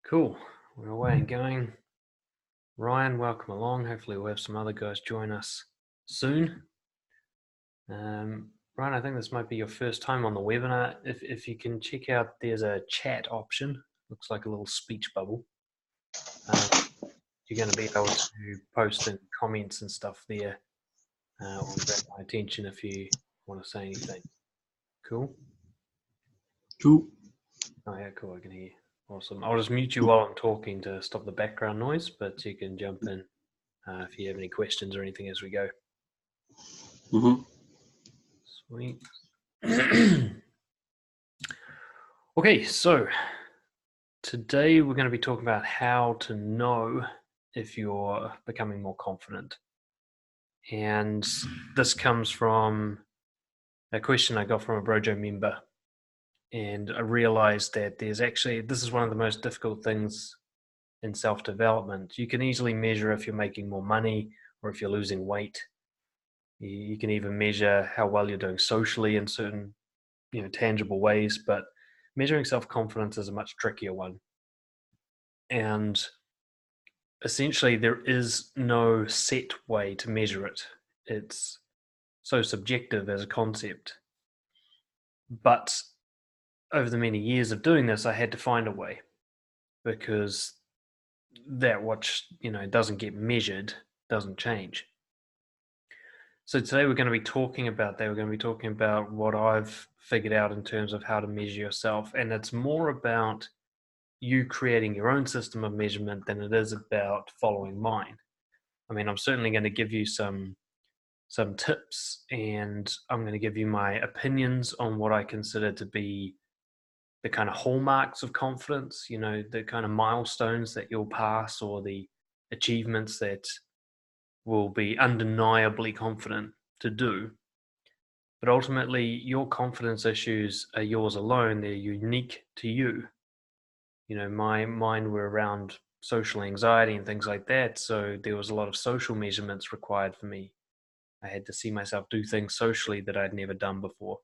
Cool. We're away and going. Ryan, welcome along. Hopefully, we'll have some other guys join us soon. Ryan, I think this might be your first time on the webinar. If you can check out, there's a chat option. Looks like a little speech bubble. You're going to be able to post in comments and stuff there. Or grab my attention if you want to say anything. Cool. Cool. Oh yeah, cool. I can hear you. Awesome. I'll just mute you while I'm talking to stop the background noise, but you can jump in if you have any questions or anything as we go. Mm-hmm. Sweet. Okay, so today we're going to be talking about how to know if you're becoming more confident. And this comes from a question I got from a Brojo member. And I realized that this is one of the most difficult things in self-development. You can easily measure if you're making more money or if you're losing weight. You can even measure how well you're doing socially in certain, tangible ways, but measuring self-confidence is a much trickier one. And essentially, there is no set way to measure it. It's so subjective as a concept. But over the many years of doing this, I had to find a way, because that which, doesn't get measured doesn't change. So today we're going to be talking about that. We're going to be talking about what I've figured out in terms of how to measure yourself. And it's more about you creating your own system of measurement than it is about following mine. I mean, I'm certainly going to give you some tips, and I'm going to give you my opinions on what I consider to be the kind of hallmarks of confidence, the kind of milestones that you'll pass, or the achievements that will be undeniably confident to do. But ultimately, your confidence issues are yours alone. They're unique to you. Mine were around social anxiety and things like that. So there was a lot of social measurements required for me. I had to see myself do things socially that I'd never done before.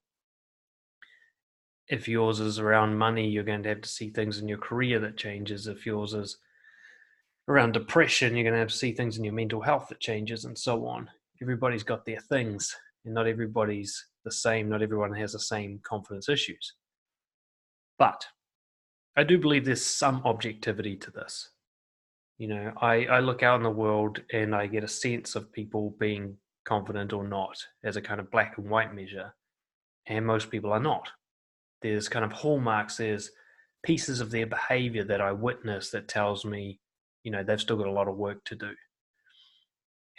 If yours is around money, you're going to have to see things in your career that changes. If yours is around depression, you're going to have to see things in your mental health that changes, and so on. Everybody's got their things, and not everybody's the same. Not everyone has the same confidence issues. But I do believe there's some objectivity to this. I look out in the world and I get a sense of people being confident or not as a kind of black and white measure, and most people are not. There's kind of hallmarks, there's pieces of their behavior that I witness that tells me, they've still got a lot of work to do.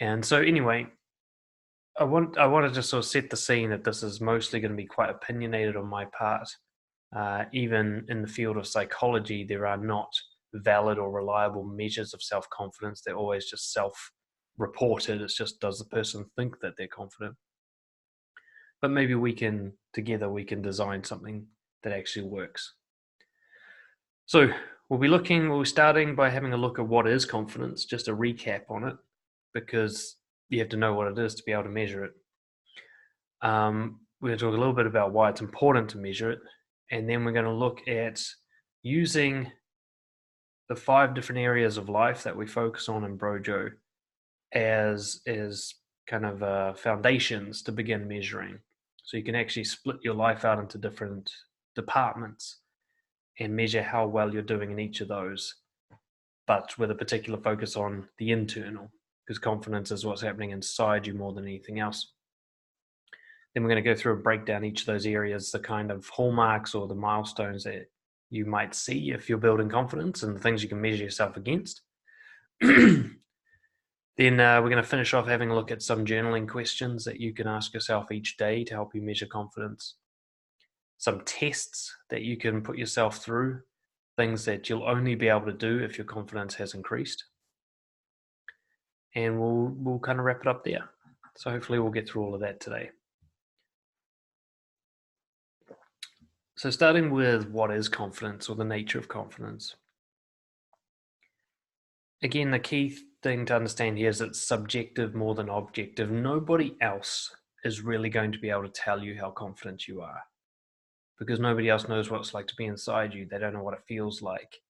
And so anyway, I want to just sort of set the scene that this is mostly going to be quite opinionated on my part. Even in the field of psychology, there are not valid or reliable measures of self-confidence. They're always just self-reported. It's just, does the person think that they're confident? But maybe together we can design something that actually works. So we'll be starting by having a look at what is confidence, just a recap on it, because you have to know what it is to be able to measure it. We're going to talk a little bit about why it's important to measure it, and then we're going to look at using the 5 different areas of life that we focus on in Brojo as kind of foundations to begin measuring. So you can actually split your life out into different departments and measure how well you're doing in each of those, but with a particular focus on the internal, because confidence is what's happening inside you more than anything else. Then we're going to go through and break down each of those areas, the kind of hallmarks or the milestones that you might see if you're building confidence, and the things you can measure yourself against. Then we're going to finish off having a look at some journaling questions that you can ask yourself each day to help you measure confidence. Some tests that you can put yourself through, things that you'll only be able to do if your confidence has increased. And we'll kind of wrap it up there. So hopefully we'll get through all of that today. So starting with what is confidence, or the nature of confidence. Again, the key thing to understand here is it's subjective more than objective. Nobody else is really going to be able to tell you how confident you are, because nobody else knows what it's like to be inside you. They don't know what it feels like.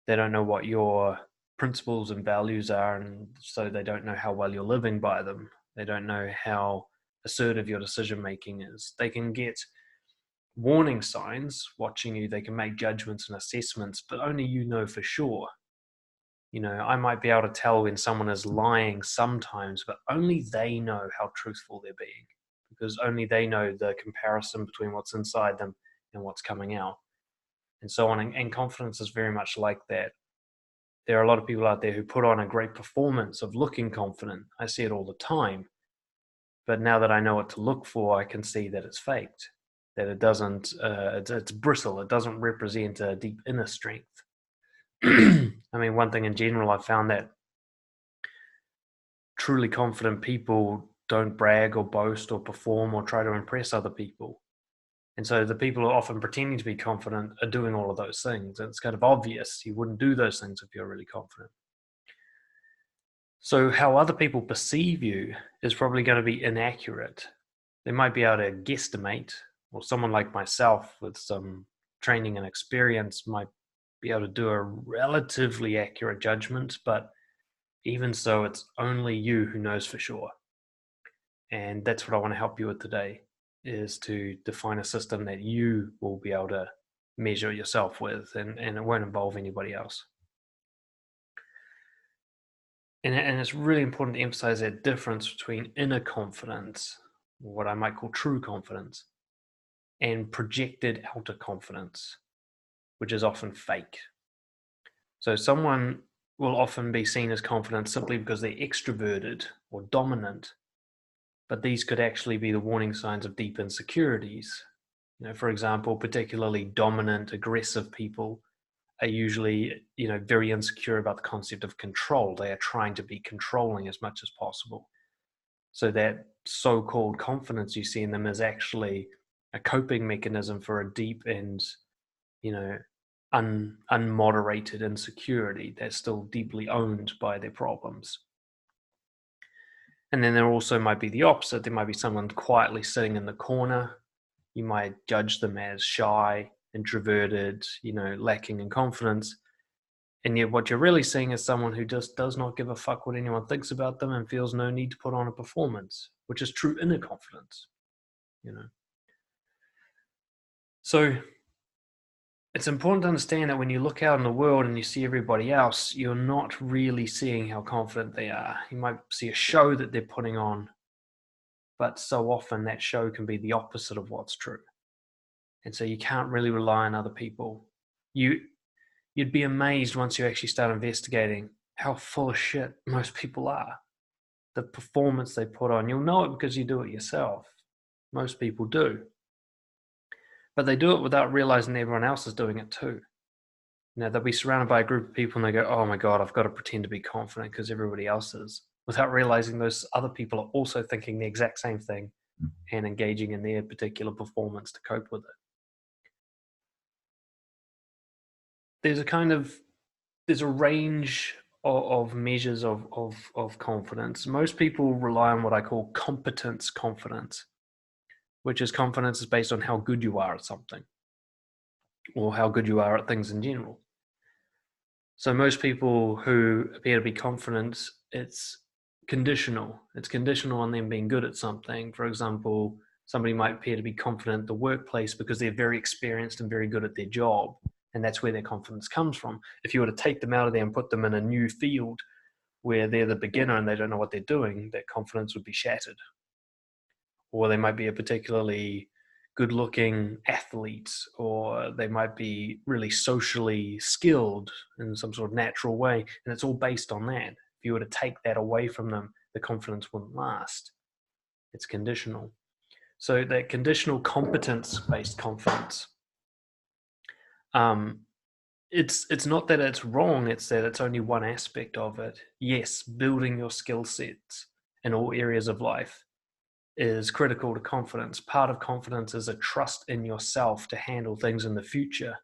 They don't know what your principles and values are, and so they don't know how well you're living by them. They don't know how assertive your decision making is. They can get warning signs watching you, they can make judgments and assessments, but only you know for sure. I might be able to tell when someone is lying sometimes, but only they know how truthful they're being, because only they know the comparison between what's inside them and what's coming out, and so on. And confidence is very much like that. There are a lot of people out there who put on a great performance of looking confident. I see it all the time. But now that I know what to look for, I can see that it's faked, that it doesn't, it's brittle. It doesn't represent a deep inner strength. I mean, one thing in general, I found that truly confident people don't brag or boast or perform or try to impress other people. And so the people who are often pretending to be confident are doing all of those things. And it's kind of obvious you wouldn't do those things if you're really confident. So how other people perceive you is probably going to be inaccurate. They might be able to guesstimate, or someone like myself with some training and experience might be able to do a relatively accurate judgment, but even so, it's only you who knows for sure. And that's what I want to help you with today, is to define a system that you will be able to measure yourself with, and it won't involve anybody else. And it's really important to emphasize that difference between inner confidence, what I might call true confidence, and projected outer confidence, which is often fake. So someone will often be seen as confident simply because they're extroverted or dominant, but these could actually be the warning signs of deep insecurities. For example, particularly dominant, aggressive people are usually, very insecure about the concept of control. They are trying to be controlling as much as possible. So that so-called confidence you see in them is actually a coping mechanism for a deep and, unmoderated insecurity that's still deeply owned by their problems. And then there also might be the opposite. There might be someone quietly sitting in the corner. You might judge them as shy, introverted, lacking in confidence. And yet what you're really seeing is someone who just does not give a fuck what anyone thinks about them and feels no need to put on a performance, which is true inner confidence. So it's important to understand that when you look out in the world and you see everybody else, you're not really seeing how confident they are. You might see a show that they're putting on, but so often that show can be the opposite of what's true. And so you can't really rely on other people. You'd be amazed once you actually start investigating how full of shit most people are. The performance they put on, you'll know it because you do it yourself. Most people do. But they do it without realizing everyone else is doing it too. They'll be surrounded by a group of people and they go, oh my God, I've got to pretend to be confident because everybody else is, without realizing those other people are also thinking the exact same thing and engaging in their particular performance to cope with it. There's a range of measures of confidence. Most people rely on what I call competence confidence, which is confidence is based on how good you are at something or how good you are at things in general. So most people who appear to be confident, it's conditional. It's conditional on them being good at something. For example, somebody might appear to be confident in the workplace because they're very experienced and very good at their job. And that's where their confidence comes from. If you were to take them out of there and put them in a new field where they're the beginner and they don't know what they're doing, that confidence would be shattered. Or they might be a particularly good-looking athlete, or they might be really socially skilled in some sort of natural way, and it's all based on that. If you were to take that away from them, the confidence wouldn't last. It's conditional. So that conditional competence-based confidence, it's not that it's wrong, it's that it's only one aspect of it. Yes, building your skill sets in all areas of life is critical to confidence. Part of confidence is a trust in yourself to handle things in the future.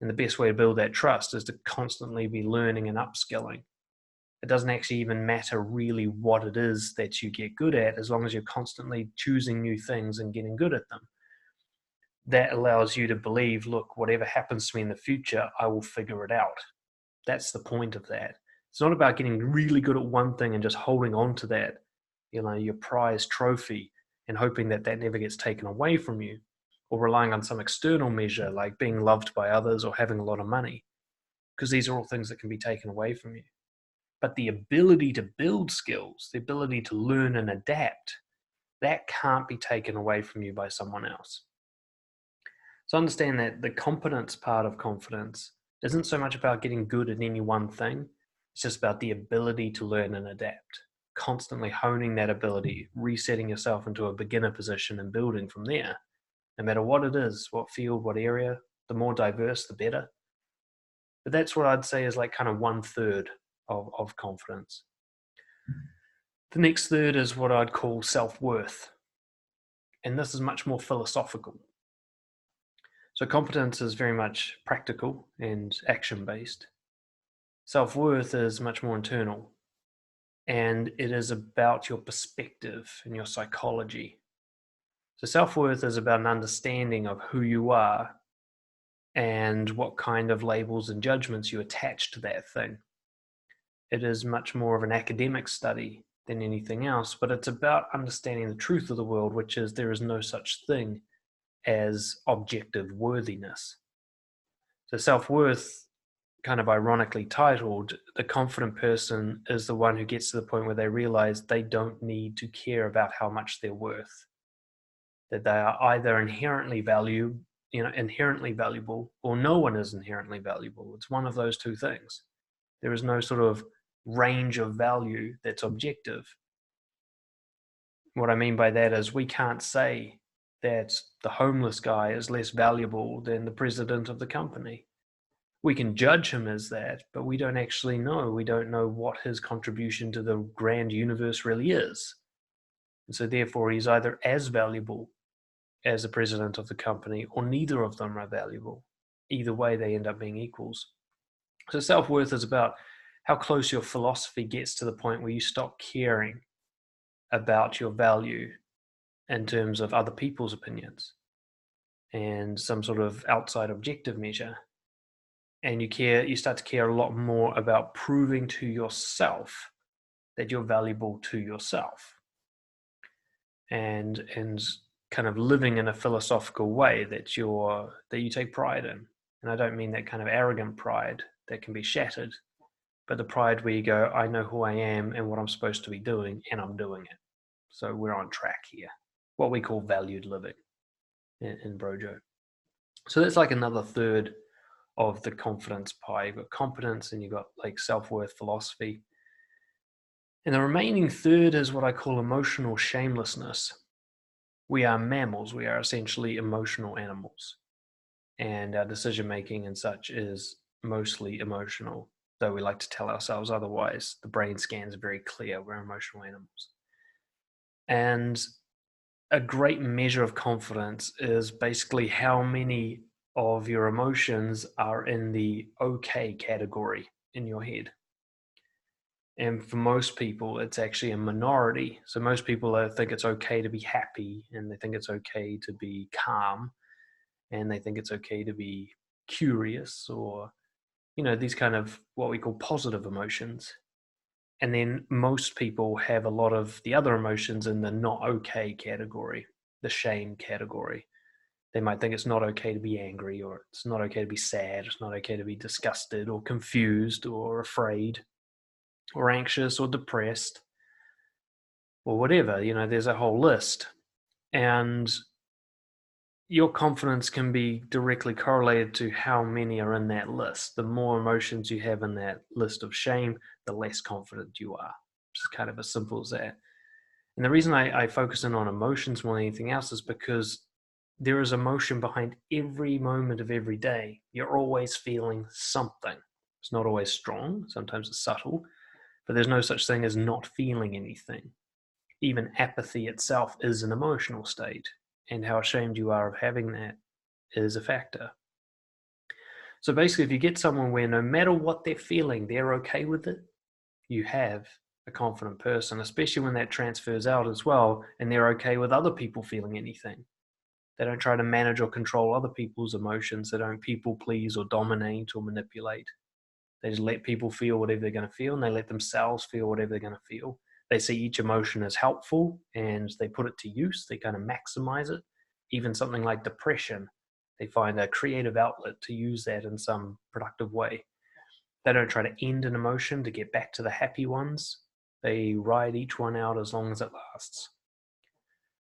And the best way to build that trust is to constantly be learning and upskilling. It doesn't actually even matter really what it is that you get good at, as long as you're constantly choosing new things and getting good at them. That allows you to believe, look, whatever happens to me in the future, I will figure it out. That's the point of that. It's not about getting really good at one thing and just holding on to that, your prize trophy, and hoping that that never gets taken away from you, or relying on some external measure like being loved by others or having a lot of money, because these are all things that can be taken away from you. But the ability to build skills, the ability to learn and adapt, that can't be taken away from you by someone else. So understand that the competence part of confidence isn't so much about getting good at any one thing. It's just about the ability to learn and adapt, constantly honing that ability, resetting yourself into a beginner position and building from there. No matter what it is, what field, what area, the more diverse, the better. But that's what I'd say is like kind of 1/3 of confidence. The next third is what I'd call self-worth. And this is much more philosophical. So competence is very much practical and action-based. Self-worth is much more internal. And it is about your perspective and your psychology. So self-worth is about an understanding of who you are and what kind of labels and judgments you attach to that thing. It is much more of an academic study than anything else, but it's about understanding the truth of the world, which is there is no such thing as objective worthiness. So self-worth, kind of ironically titled, the confident person is the one who gets to the point where they realize they don't need to care about how much they're worth, that they are either inherently valuable, or no one is inherently valuable. It's one of those two things. There is no sort of range of value that's objective. What I mean by that is we can't say that the homeless guy is less valuable than the president of the company. We can judge him as that, but we don't actually know. We don't know what his contribution to the grand universe really is. And so therefore he's either as valuable as the president of the company, or neither of them are valuable. Either way, they end up being equals. So self-worth is about how close your philosophy gets to the point where you stop caring about your value in terms of other people's opinions and some sort of outside objective measure. And you start to care a lot more about proving to yourself that you're valuable to yourself. And kind of living in a philosophical way that you take pride in. And I don't mean that kind of arrogant pride that can be shattered, but the pride where you go, I know who I am and what I'm supposed to be doing, and I'm doing it. So we're on track here. What we call valued living in Brojo. So that's like another third of the confidence pie. You've got competence and you've got like self-worth, philosophy. And the remaining third is what I call emotional shamelessness. We are mammals. We are essentially emotional animals. And our decision making and such is mostly emotional, though we like to tell ourselves otherwise. The brain scans are very clear. We're emotional animals. And a great measure of confidence is basically how many of your emotions are in the okay category in your head. And for most people, it's actually a minority. So most people think it's okay to be happy, and they think it's okay to be calm, and they think it's okay to be curious, or, these kind of what we call positive emotions. And then most people have a lot of the other emotions in the not okay category, the shame category. They might think it's not okay to be angry, or it's not okay to be sad, it's not okay to be disgusted or confused or afraid or anxious or depressed or whatever. There's a whole list. And your confidence can be directly correlated to how many are in that list. The more emotions you have in that list of shame, the less confident you are. It's kind of as simple as that. And the reason I focus in on emotions more than anything else is because there is emotion behind every moment of every day. You're always feeling something. It's not always strong. Sometimes it's subtle, but there's no such thing as not feeling anything. Even apathy itself is an emotional state, and how ashamed you are of having that is a factor. So basically, if you get someone where no matter what they're feeling, they're okay with it, you have a confident person, especially when that transfers out as well, and they're okay with other people feeling anything. They don't try to manage or control other people's emotions. They don't people please or dominate or manipulate. They just let people feel whatever they're going to feel, and they let themselves feel whatever they're going to feel. They see each emotion as helpful, and they put it to use. They kind of maximize it. Even something like depression, they find a creative outlet to use that in some productive way. They don't try to end an emotion to get back to the happy ones. They ride each one out as long as it lasts.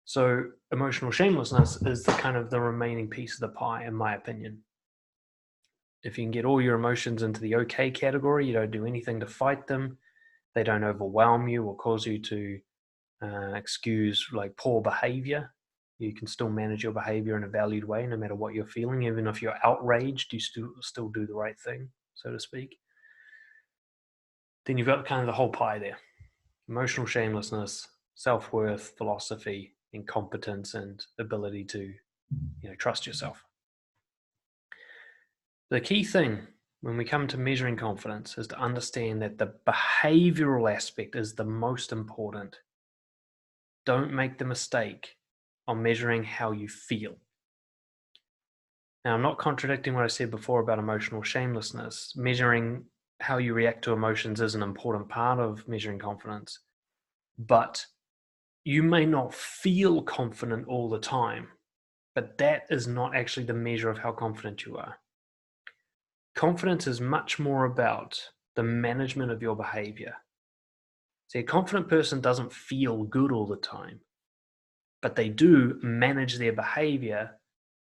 So emotional shamelessness is the kind of the remaining piece of the pie, in my opinion. If you can get all your emotions into the okay category, you don't do anything to fight them, they don't overwhelm you or cause you to excuse like poor behavior. You can still manage your behavior in a valued way, no matter what you're feeling. Even if you're outraged, you still do the right thing, so to speak. Then you've got kind of the whole pie there: emotional shamelessness, self-worth, philosophy, and competence, and ability to trust yourself. The key thing when we come to measuring confidence is to understand that the behavioral aspect is the most important. Don't make the mistake on measuring how you feel. Now, I'm not contradicting what I said before about emotional shamelessness. Measuring how you react to emotions is an important part of measuring confidence, but you may not feel confident all the time, but that is not actually the measure of how confident you are. Confidence is much more about the management of your behavior. See, a confident person doesn't feel good all the time, but they do manage their behavior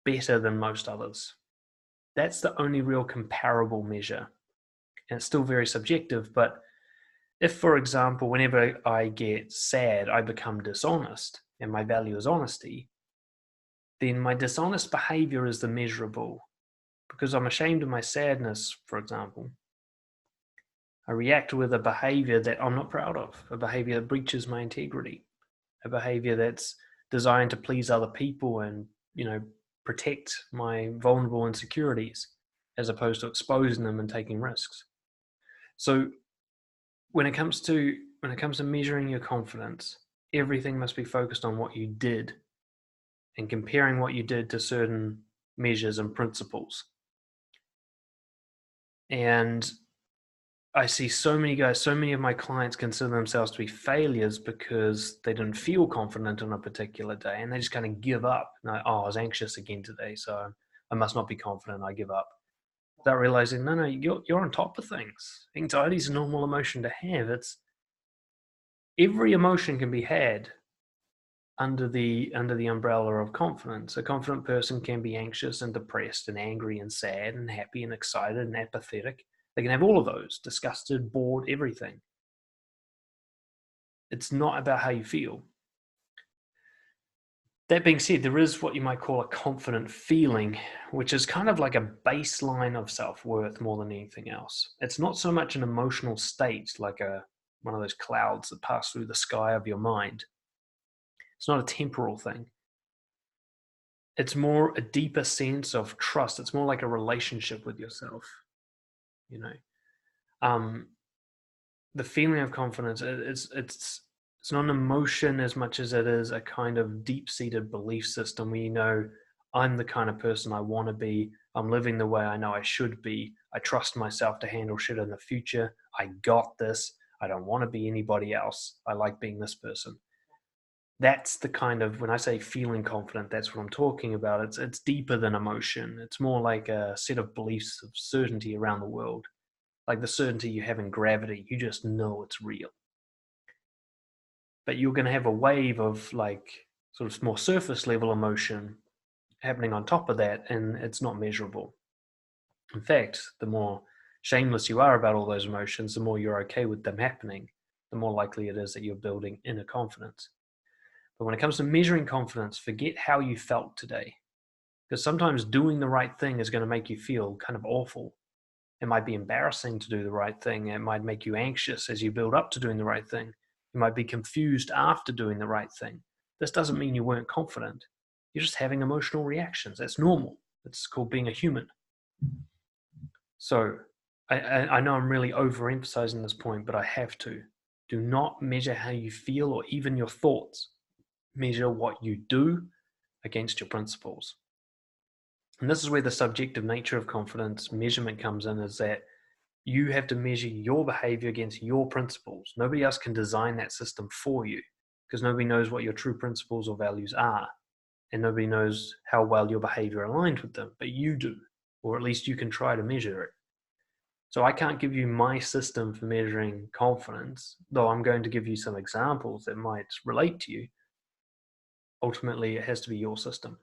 better than most others. That's the only real comparable measure. And it's still very subjective, but if, for example, whenever I get sad, I become dishonest and my value is honesty, then my dishonest behavior is the measurable. Because I'm ashamed of my sadness, for example, I react with a behavior that I'm not proud of, a behavior that breaches my integrity, a behavior that's designed to please other people and, protect my vulnerable insecurities, as opposed to exposing them and taking risks. So when it comes to measuring your confidence, everything must be focused on what you did and comparing what you did to certain measures and principles. And I see so many of my clients consider themselves to be failures because they didn't feel confident on a particular day, and they just kind of give up. Like, I was anxious again today, so I must not be confident. I give up. Without realizing, no, you're on top of things. Anxiety is a normal emotion to have. It's every emotion can be had under the umbrella of confidence. A confident person can be anxious and depressed and angry and sad and happy and excited and apathetic. They can have all of those, disgusted, bored, everything. It's not about how you feel. That being said, there is what you might call a confident feeling, which is kind of like a baseline of self-worth more than anything else. It's not so much an emotional state like one of those clouds that pass through the sky of your mind. It's not a temporal thing. It's more a deeper sense of trust. It's more like a relationship with yourself. The feeling of confidence, it's not an emotion as much as it is a kind of deep-seated belief system where I'm the kind of person I want to be. I'm living the way I know I should be. I trust myself to handle shit in the future. I got this. I don't want to be anybody else. I like being this person. That's the kind of, when I say feeling confident, that's what I'm talking about. It's deeper than emotion. It's more like a set of beliefs of certainty around the world. Like the certainty you have in gravity, you just know it's real. But you're going to have a wave of like sort of more surface level emotion happening on top of that, and it's not measurable. In fact, the more shameless you are about all those emotions, the more you're okay with them happening, the more likely it is that you're building inner confidence. But when it comes to measuring confidence, forget how you felt today. Because sometimes doing the right thing is going to make you feel kind of awful. It might be embarrassing to do the right thing. It might make you anxious as you build up to doing the right thing. You might be confused after doing the right thing. This doesn't mean you weren't confident. You're just having emotional reactions. That's normal. It's called being a human. So I know I'm really overemphasizing this point, but I have to. Do not measure how you feel or even your thoughts. Measure what you do against your principles. And this is where the subjective nature of confidence measurement comes in, is that You have to measure your behavior against your principles. Nobody else can design that system for you because nobody knows what your true principles or values are. And nobody knows how well your behavior aligned with them, but you do, or at least you can try to measure it. So I can't give you my system for measuring confidence, though I'm going to give you some examples that might relate to you. Ultimately, it has to be your system.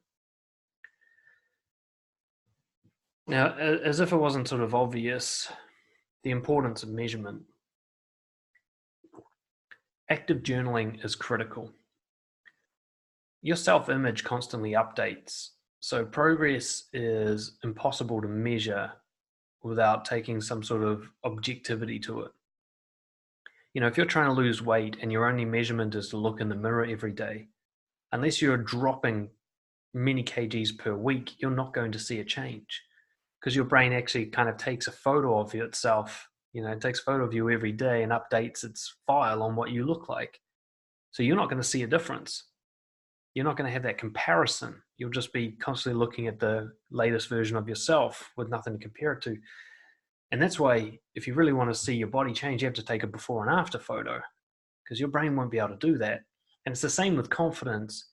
Now, as if it wasn't sort of obvious, the importance of measurement. Active journaling is critical. Your self-image constantly updates, so progress is impossible to measure without taking some sort of objectivity to it. You know, if you're trying to lose weight and your only measurement is to look in the mirror every day, unless you're dropping many kgs per week, you're not going to see a change because your brain actually kind of takes a photo of itself. You know, it takes a photo of you every day and updates its file on what you look like. So you're not going to see a difference. You're not going to have that comparison. You'll just be constantly looking at the latest version of yourself with nothing to compare it to. And that's why if you really want to see your body change, you have to take a before and after photo because your brain won't be able to do that. And it's the same with confidence.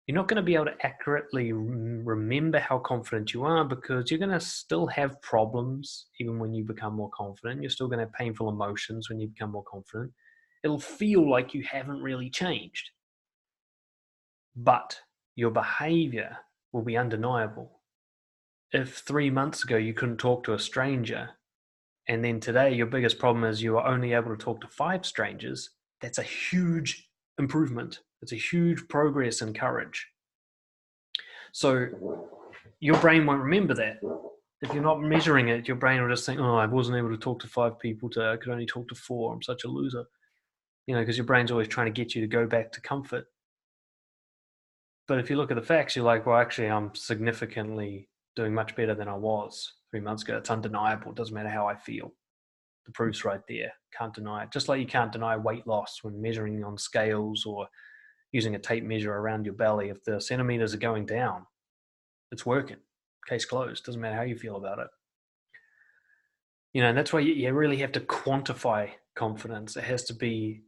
You're not going to be able to accurately remember how confident you are because you're going to still have problems even when you become more confident. You're still going to have painful emotions when you become more confident. It'll feel like you haven't really changed. But your behavior will be undeniable. If 3 months ago you couldn't talk to a stranger, and then today your biggest problem is you are only able to talk to 5 strangers, that's a huge improvement. It's a huge progress in courage. So your brain won't remember that. If you're not measuring it, your brain will just think, oh, I wasn't able to talk to 5 people today. I could only talk to 4. I'm such a loser. You know, because your brain's always trying to get you to go back to comfort. But if you look at the facts, you're like, well, actually, I'm significantly doing much better than I was 3 months ago. It's undeniable. It doesn't matter how I feel. The proof's right there. Can't deny it. Just like you can't deny weight loss when measuring on scales or using a tape measure around your belly. If the centimeters are going down, it's working. Case closed. Doesn't matter how you feel about it. You know, and that's why you really have to quantify confidence. It has to be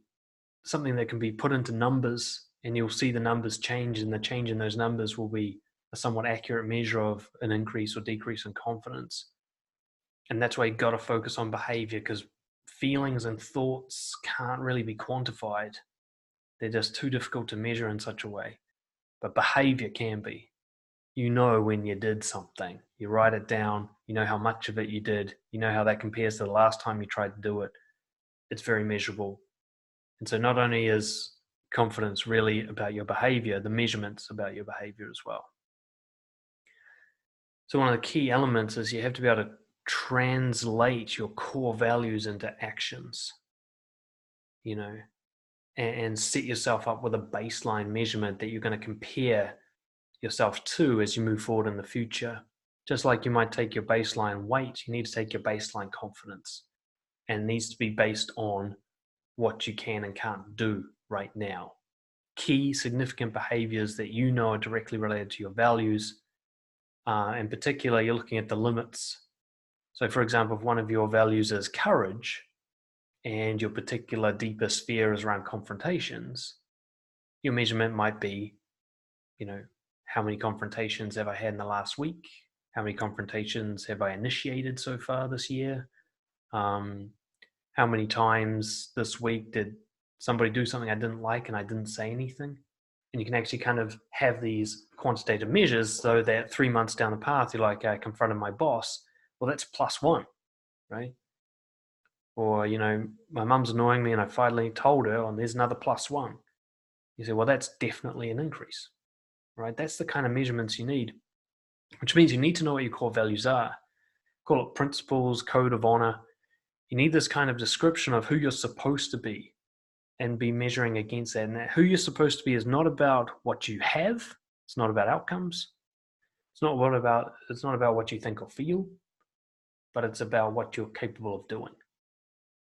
something that can be put into numbers, and you'll see the numbers change, and the change in those numbers will be a somewhat accurate measure of an increase or decrease in confidence. And that's why you got to focus on behavior, because feelings and thoughts can't really be quantified. They're just too difficult to measure in such a way. But behavior can be. You know when you did something. You write it down. You know how much of it you did. You know how that compares to the last time you tried to do it. It's very measurable. And so not only is confidence really about your behavior, the measurement's about your behavior as well. So one of the key elements is you have to be able to translate your core values into actions, you know, and set yourself up with a baseline measurement that you're going to compare yourself to as you move forward in the future. Just like you might take your baseline weight, you need to take your baseline confidence, and it needs to be based on what you can and can't do right now. Key significant behaviors that you know are directly related to your values. In particular, you're looking at the limits. So for example, if one of your values is courage and your particular deepest fear is around confrontations, your measurement might be, you know, how many confrontations have I had in the last week? How many confrontations have I initiated so far this year? How many times this week did somebody do something I didn't like and I didn't say anything? And you can actually kind of have these quantitative measures so that 3 months down the path, you're like, I confronted my boss. Well, that's +1, right? Or, you know, my mum's annoying me and I finally told her, and there's another +1. You say, well, that's definitely an increase, right? That's the kind of measurements you need, which means you need to know what your core values are. Call it principles, code of honor. You need this kind of description of who you're supposed to be and be measuring against that. And that who you're supposed to be is not about what you have. It's not about outcomes. It's not about what you think or feel, but it's about what you're capable of doing.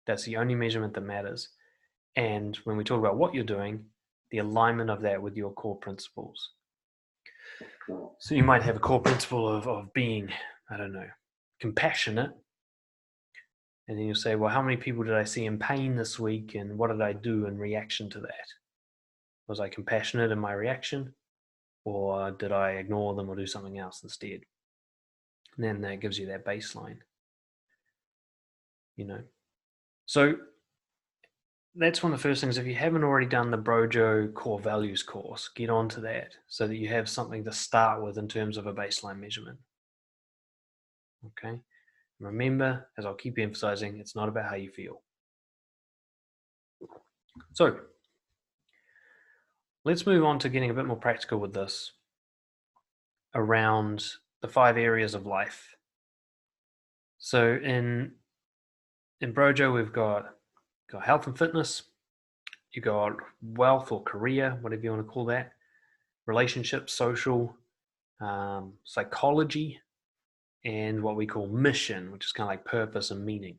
That's the only measurement that matters. And when we talk about what you're doing, the alignment of that with your core principles. So you might have a core principle of being, I don't know, compassionate. And then you'll say, well, how many people did I see in pain this week, and what did I do in reaction to that? Was I compassionate in my reaction, or did I ignore them or do something else instead? And then that gives you that baseline, you know. So that's one of the first things. If you haven't already done the Brojo Core Values course, get onto that so that you have something to start with in terms of a baseline measurement. Okay. Remember, as I'll keep emphasizing, it's not about how you feel. So let's move on to getting a bit more practical with this around the 5 areas of life. So in Brojo, we've got health and fitness, you got wealth or career, whatever you want to call that, relationships, social, psychology, and what we call mission, which is kind of like purpose and meaning.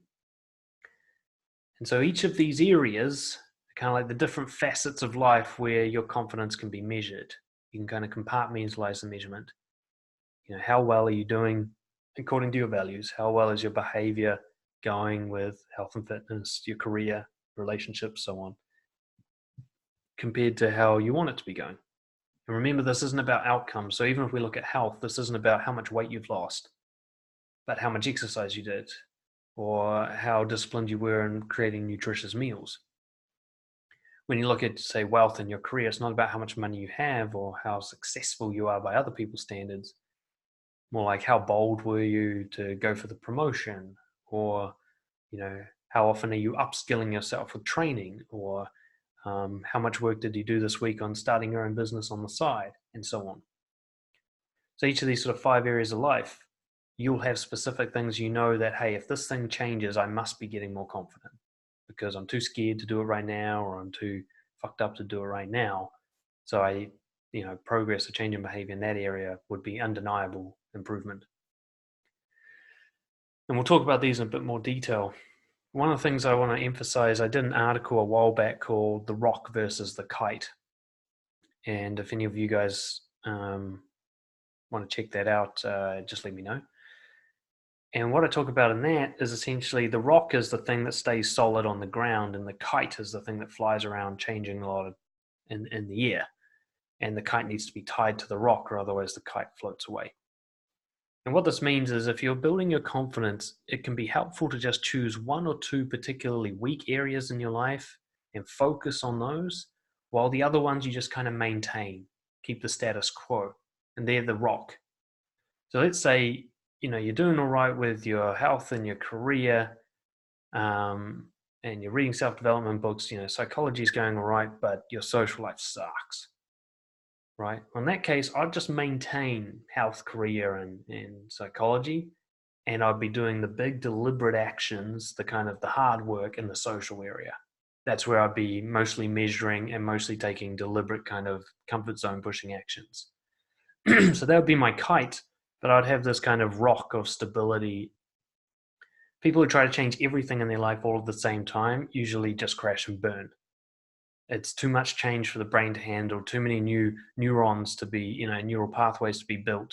And so each of these areas are kind of like the different facets of life where your confidence can be measured. You can kind of compartmentalize the measurement. You know, how well are you doing according to your values? How well is your behavior going with health and fitness, your career, relationships, so on, compared to how you want it to be going? And remember, this isn't about outcomes. So even if we look at health, this isn't about how much weight you've lost, but how much exercise you did, or how disciplined you were in creating nutritious meals. When you look at, say, wealth in your career, it's not about how much money you have or how successful you are by other people's standards. More like, how bold were you to go for the promotion, or, you know, how often are you upskilling yourself with training, or how much work did you do this week on starting your own business on the side, and so on. So each of these sort of 5 areas of life, you'll have specific things you know that, hey, if this thing changes, I must be getting more confident because I'm too scared to do it right now, or I'm too fucked up to do it right now. So progress or change in behavior in that area would be undeniable improvement. And we'll talk about these in a bit more detail. One of the things I want to emphasize, I did an article a while back called The Rock versus the Kite. And if any of you guys want to check that out, just let me know. And what I talk about in that is essentially the rock is the thing that stays solid on the ground, and the kite is the thing that flies around changing a lot in the air. And the kite needs to be tied to the rock, or otherwise the kite floats away. And what this means is if you're building your confidence, it can be helpful to just choose 1 or 2 particularly weak areas in your life and focus on those, while the other ones you just kind of maintain, keep the status quo, and they're the rock. So let's say, you're doing all right with your health and your career, and you're reading self-development books, psychology is going all right, but your social life sucks, right? In that case, I'd just maintain health, career, and psychology, and I'd be doing the big deliberate actions, the kind of the hard work in the social area. That's where I'd be mostly measuring and mostly taking deliberate kind of comfort zone pushing actions. So that would be my kite, but I'd have this kind of rock of stability. People who try to change everything in their life all at the same time usually just crash and burn. It's too much change for the brain to handle, too many new neurons to be, neural pathways to be built,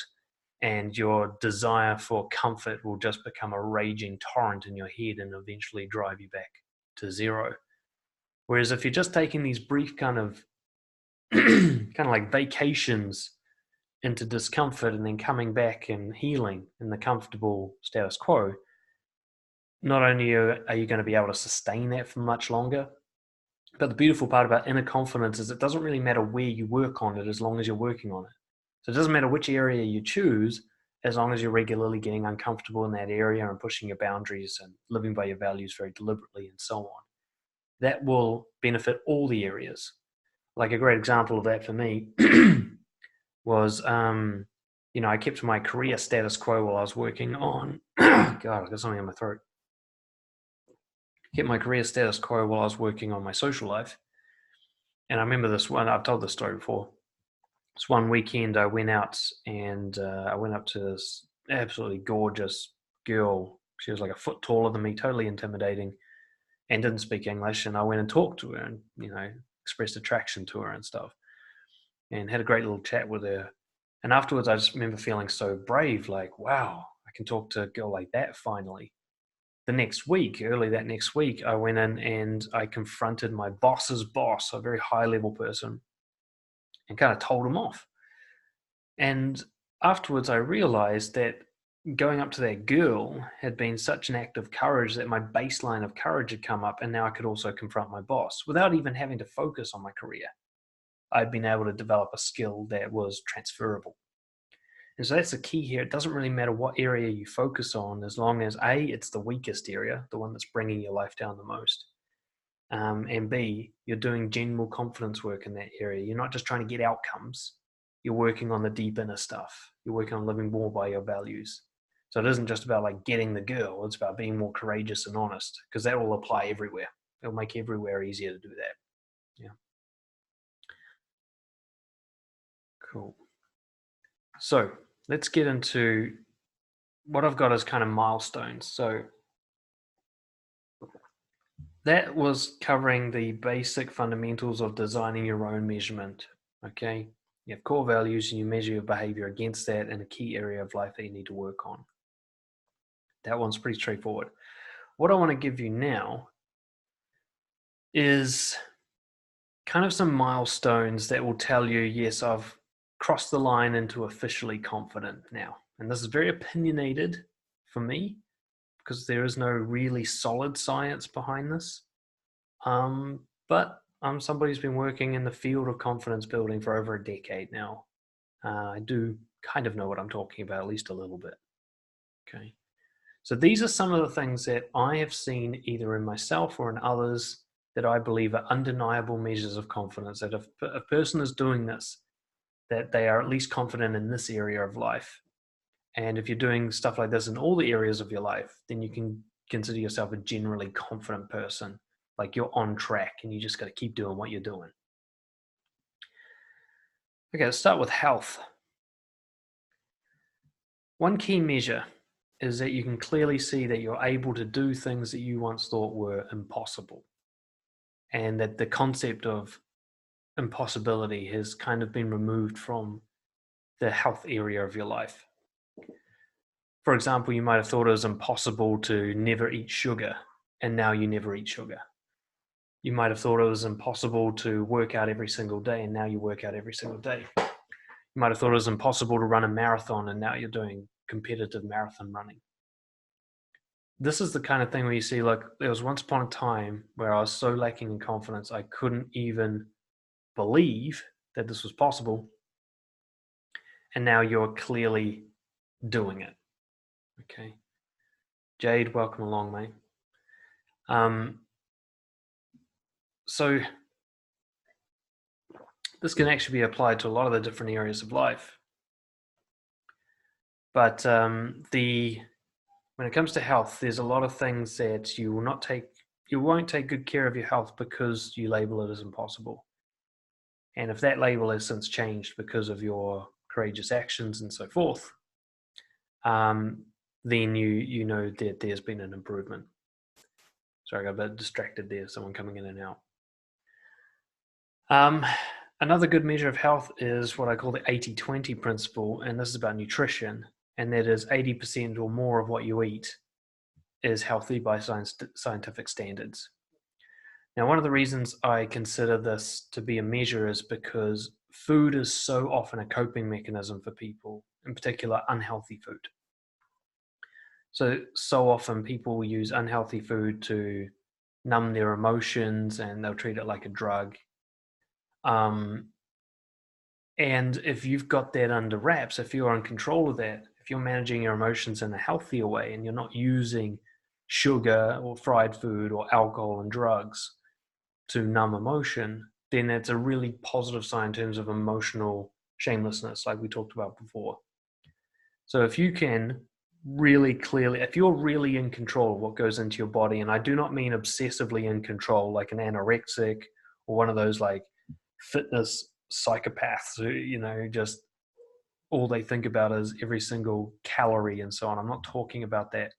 and your desire for comfort will just become a raging torrent in your head and eventually drive you back to zero. Whereas if you're just taking these brief kind of like vacations into discomfort and then coming back and healing in the comfortable status quo, not only are you going to be able to sustain that for much longer, but the beautiful part about inner confidence is it doesn't really matter where you work on it as long as you're working on it. So it doesn't matter which area you choose as long as you're regularly getting uncomfortable in that area and pushing your boundaries and living by your values very deliberately and so on. That will benefit all the areas. Like a great example of that for me was, I kept my career status quo while I was working on, God, I've got something in my throat. Kept my career status quo while I was working on my social life. And I remember this one, I've told this story before. This one weekend I went out and I went up to this absolutely gorgeous girl. She was like a foot taller than me, totally intimidating, and didn't speak English. And I went and talked to her and, expressed attraction to her and stuff, and had a great little chat with her. And afterwards, I just remember feeling so brave, like, wow, I can talk to a girl like that finally. early that next week, I went in and I confronted my boss's boss, a very high level person, and kind of told him off. And afterwards, I realized that going up to that girl had been such an act of courage that my baseline of courage had come up, and now I could also confront my boss without even having to focus on my career. I'd been able to develop a skill that was transferable. And so that's the key here. It doesn't really matter what area you focus on, as long as A, it's the weakest area, the one that's bringing your life down the most. And B, you're doing general confidence work in that area. You're not just trying to get outcomes. You're working on the deep inner stuff. You're working on living more by your values. So it isn't just about like getting the girl. It's about being more courageous and honest, because that will apply everywhere. It'll make everywhere easier to do that. Yeah. Cool. So let's get into what I've got as kind of milestones. So that was covering the basic fundamentals of designing your own measurement. Okay. You have core values and you measure your behavior against that in a key area of life that you need to work on. That one's pretty straightforward. What I want to give you now is kind of some milestones that will tell you, yes, I've crossed the line into officially confident now. And this is very opinionated for me because there is no really solid science behind this. But I'm somebody who's been working in the field of confidence building for over a decade now. I do kind of know what I'm talking about, at least a little bit. Okay. So these are some of the things that I have seen either in myself or in others that I believe are undeniable measures of confidence, that if a person is doing this, that they are at least confident in this area of life. And if you're doing stuff like this in all the areas of your life, then you can consider yourself a generally confident person. Like you're on track and you just got to keep doing what you're doing. Okay, let's start with health. One key measure is that you can clearly see that you're able to do things that you once thought were impossible. And that the concept of impossibility has kind of been removed from the health area of your life. For example, you might have thought it was impossible to never eat sugar, and now you never eat sugar. You might have thought it was impossible to work out every single day, and now you work out every single day. You might have thought it was impossible to run a marathon, and now you're doing competitive marathon running. This is the kind of thing where you see, like, there was once upon a time where I was so lacking in confidence, I couldn't even believe that this was possible. And now you're clearly doing it. Okay. Jade, welcome along, mate. So this can actually be applied to a lot of the different areas of life. But when it comes to health, there's a lot of things that you won't take good care of your health because you label it as impossible. And if that label has since changed because of your courageous actions and so forth, then you know that there's been an improvement. Sorry, I got a bit distracted there, someone coming in and out. Another good measure of health is what I call the 80-20 principle, and this is about nutrition, and that is 80% or more of what you eat is healthy by scientific standards. Now, one of the reasons I consider this to be a measure is because food is so often a coping mechanism for people, in particular unhealthy food. So often people use unhealthy food to numb their emotions and they'll treat it like a drug. And if you've got that under wraps, if you're in control of that, if you're managing your emotions in a healthier way and you're not using sugar or fried food or alcohol and drugs to numb emotion, then that's a really positive sign in terms of emotional shamelessness, like we talked about before. So if you can really clearly, if you're really in control of what goes into your body, and I do not mean obsessively in control like an anorexic or one of those like fitness psychopaths who, just all they think about is every single calorie and so on. I'm not talking about that.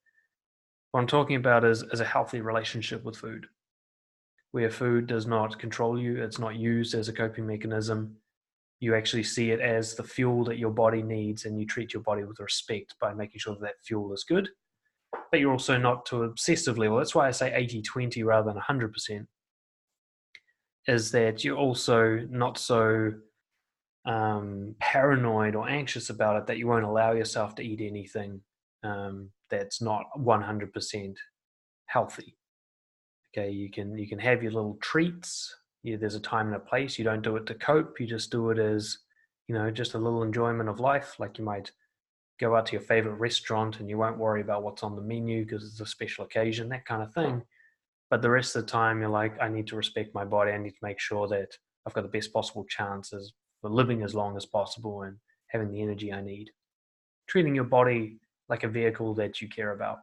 What I'm talking about is a healthy relationship with food, where food does not control you. It's not used as a coping mechanism. You actually see it as the fuel that your body needs, and you treat your body with respect by making sure that fuel is good. but you're also not to obsessive level. That's why I say 80-20 rather than 100%, is that you're also not so paranoid or anxious about it that you won't allow yourself to eat anything that's not 100% healthy. Okay, you can have your little treats. There's a time and a place. You don't do it to cope. You just do it as, just a little enjoyment of life. Like you might go out to your favorite restaurant and you won't worry about what's on the menu because it's a special occasion, that kind of thing. But the rest of the time, you're like, I need to respect my body. I need to make sure that I've got the best possible chances for living as long as possible and having the energy I need. Treating your body like a vehicle that you care about.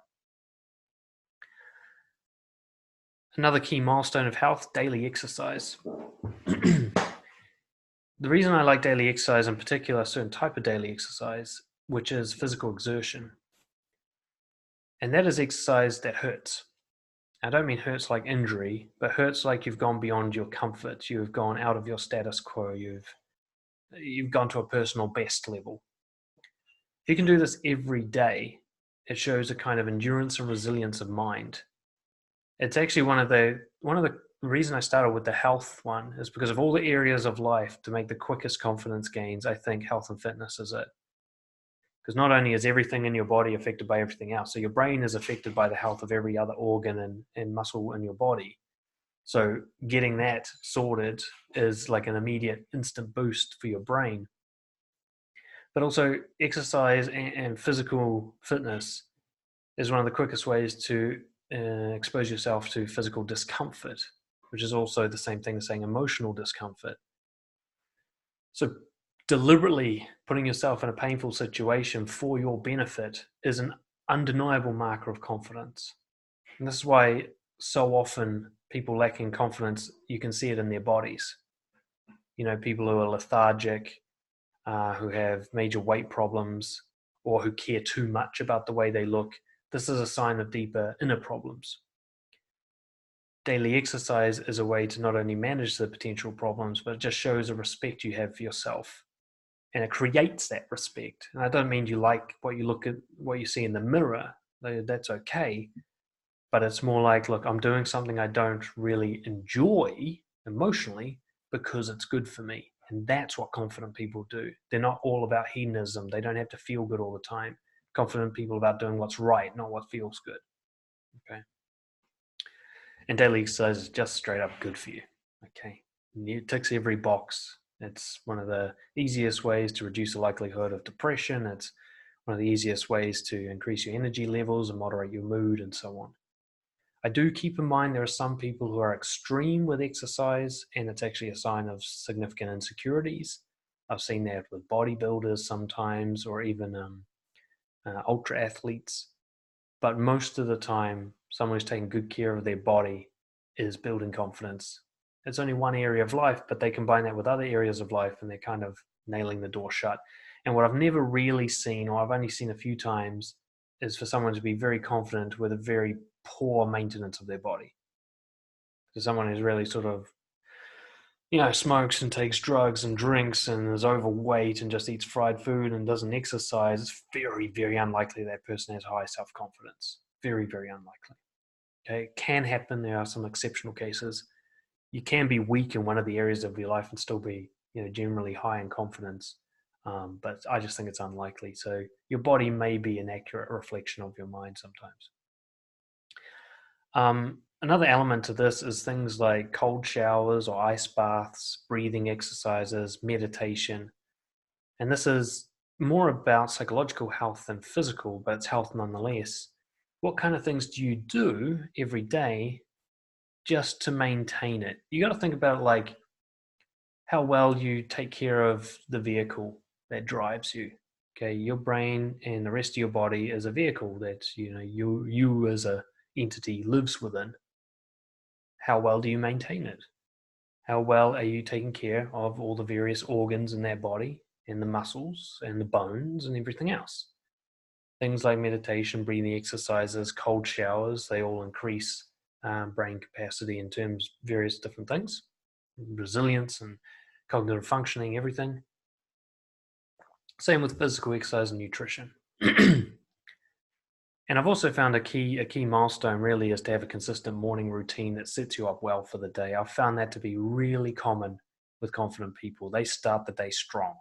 Another key milestone of health, daily exercise. The reason I like daily exercise, in particular, a certain type of daily exercise, which is physical exertion. And that is exercise that hurts. I don't mean hurts like injury, but hurts like you've gone beyond your comfort. You've gone out of your status quo. You've gone to a personal best level. If you can do this every day, it shows a kind of endurance and resilience of mind. It's actually one of the reason I started with the health one is because of all the areas of life to make the quickest confidence gains. I think health and fitness is it. Because not only is everything in your body affected by everything else, so your brain is affected by the health of every other organ and muscle in your body. So getting that sorted is like an immediate instant boost for your brain. But also exercise and physical fitness is one of the quickest ways to expose yourself to physical discomfort, which is also the same thing as saying emotional discomfort. So deliberately putting yourself in a painful situation for your benefit is an undeniable marker of confidence. And this is why so often people lacking confidence, you can see it in their bodies. People who are lethargic, who have major weight problems, or who care too much about the way they look. This is a sign of deeper inner problems. Daily exercise is a way to not only manage the potential problems, but it just shows a respect you have for yourself. And it creates that respect. And I don't mean you like what you see in the mirror. That's okay. But it's more like, look, I'm doing something I don't really enjoy emotionally because it's good for me. And that's what confident people do. They're not all about hedonism. They don't have to feel good all the time. Confident people are about doing what's right, not what feels good. Okay. And daily exercise is just straight up good for you. Okay. It ticks every box. It's one of the easiest ways to reduce the likelihood of depression. It's one of the easiest ways to increase your energy levels and moderate your mood and so on. I do keep in mind there are some people who are extreme with exercise, and it's actually a sign of significant insecurities. I've seen that with bodybuilders sometimes, or even ultra athletes. But most of the time, someone who's taking good care of their body is building confidence. It's only one area of life, but they combine that with other areas of life, and they're kind of nailing the door shut. And what I've never really seen, or I've only seen a few times, is for someone to be very confident with a very poor maintenance of their body. So someone who's really sort of, smokes and takes drugs and drinks and is overweight and just eats fried food and doesn't exercise, it's very, very unlikely that person has high self-confidence. Very, very unlikely. Okay, it can happen. There are some exceptional cases. You can be weak in one of the areas of your life and still be, generally high in confidence. But I just think it's unlikely. So your body may be an accurate reflection of your mind sometimes. Another element to this is things like cold showers or ice baths, breathing exercises, meditation. And this is more about psychological health than physical, but it's health nonetheless. What kind of things do you do every day just to maintain it? You got to think about it like how well you take care of the vehicle that drives you. Okay, your brain and the rest of your body is a vehicle that you as a entity lives within. How well do you maintain it? How well are you taking care of all the various organs in their body and the muscles and the bones and everything else? Things like meditation, breathing exercises, cold showers, they all increase brain capacity in terms of various different things, resilience and cognitive functioning, everything. Same with physical exercise and nutrition. And I've also found a key milestone really is to have a consistent morning routine that sets you up well for the day. I've found that to be really common with confident people. They start the day strong.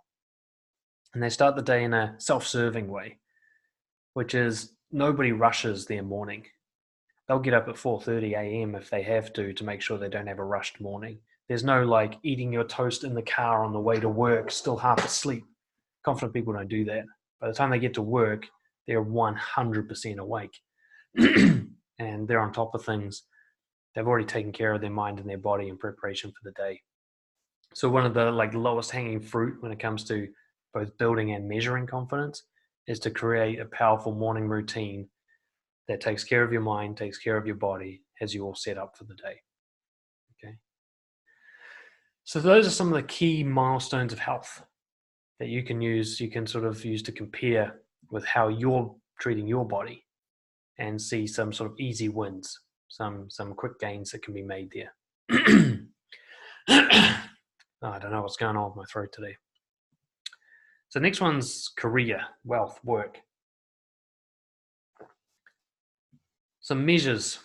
And they start the day in a self-serving way, which is nobody rushes their morning. They'll get up at 4:30 a.m. if they have to make sure they don't have a rushed morning. There's no like eating your toast in the car on the way to work, still half asleep. Confident people don't do that. By the time they get to work, they're 100% awake and they're on top of things. They've already taken care of their mind and their body in preparation for the day. So one of the like lowest hanging fruit when it comes to both building and measuring confidence is to create a powerful morning routine that takes care of your mind, takes care of your body, has you all set up for the day. Okay. So those are some of the key milestones of health that you can use. You can sort of use to compare with how you're treating your body and see some sort of easy wins, some quick gains that can be made there. I don't know what's going on with my throat today. So next one's career, wealth, work. Some measures.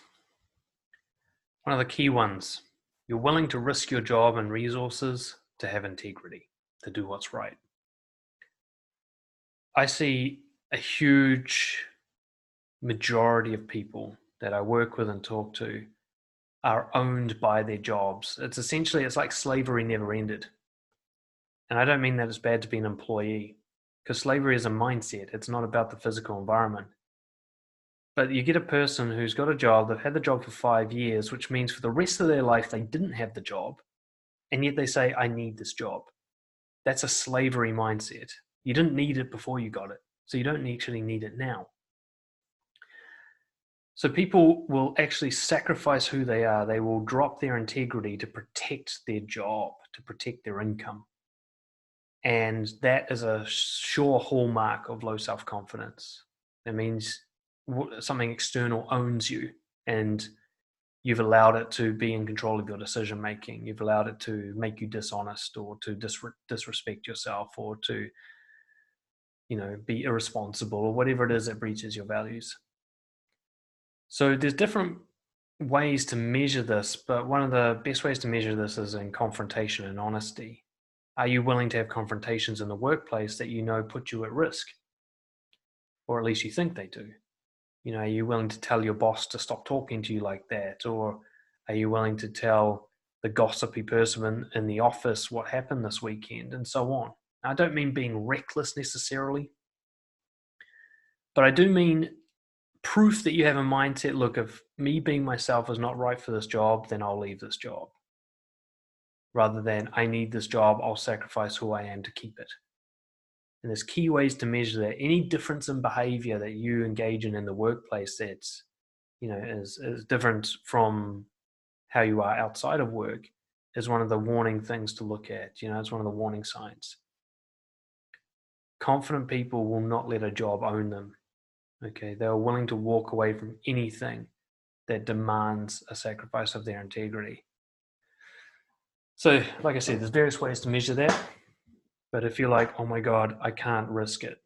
One of the key ones, you're willing to risk your job and resources to have integrity, to do what's right. I see a huge majority of people that I work with and talk to are owned by their jobs. It's like slavery never ended. And I don't mean that it's bad to be an employee, because slavery is a mindset. It's not about the physical environment. But you get a person who's got a job, they've had the job for 5 years, which means for the rest of their life, they didn't have the job. And yet they say, I need this job. That's a slavery mindset. You didn't need it before you got it. So you don't actually need it now. So people will actually sacrifice who they are. They will drop their integrity to protect their job, to protect their income. And that is a sure hallmark of low self-confidence. It means something external owns you and you've allowed it to be in control of your decision making. You've allowed it to make you dishonest or to disrespect yourself or to, be irresponsible or whatever it is that breaches your values. So there's different ways to measure this, but one of the best ways to measure this is in confrontation and honesty. Are you willing to have confrontations in the workplace that put you at risk? Or at least you think they do. Are you willing to tell your boss to stop talking to you like that? Or are you willing to tell the gossipy person in the office what happened this weekend and so on? I don't mean being reckless necessarily, but I do mean proof that you have a mindset, look, if me being myself is not right for this job, then I'll leave this job. Rather than I need this job, I'll sacrifice who I am to keep it. And there's key ways to measure that. Any difference in behavior that you engage in the workplace that's, is different from how you are outside of work is one of the warning things to look at. It's one of the warning signs. Confident people will not let a job own them. Okay, they are willing to walk away from anything that demands a sacrifice of their integrity. So, like I said, there's various ways to measure that. But if you're like, oh my God, I can't risk it,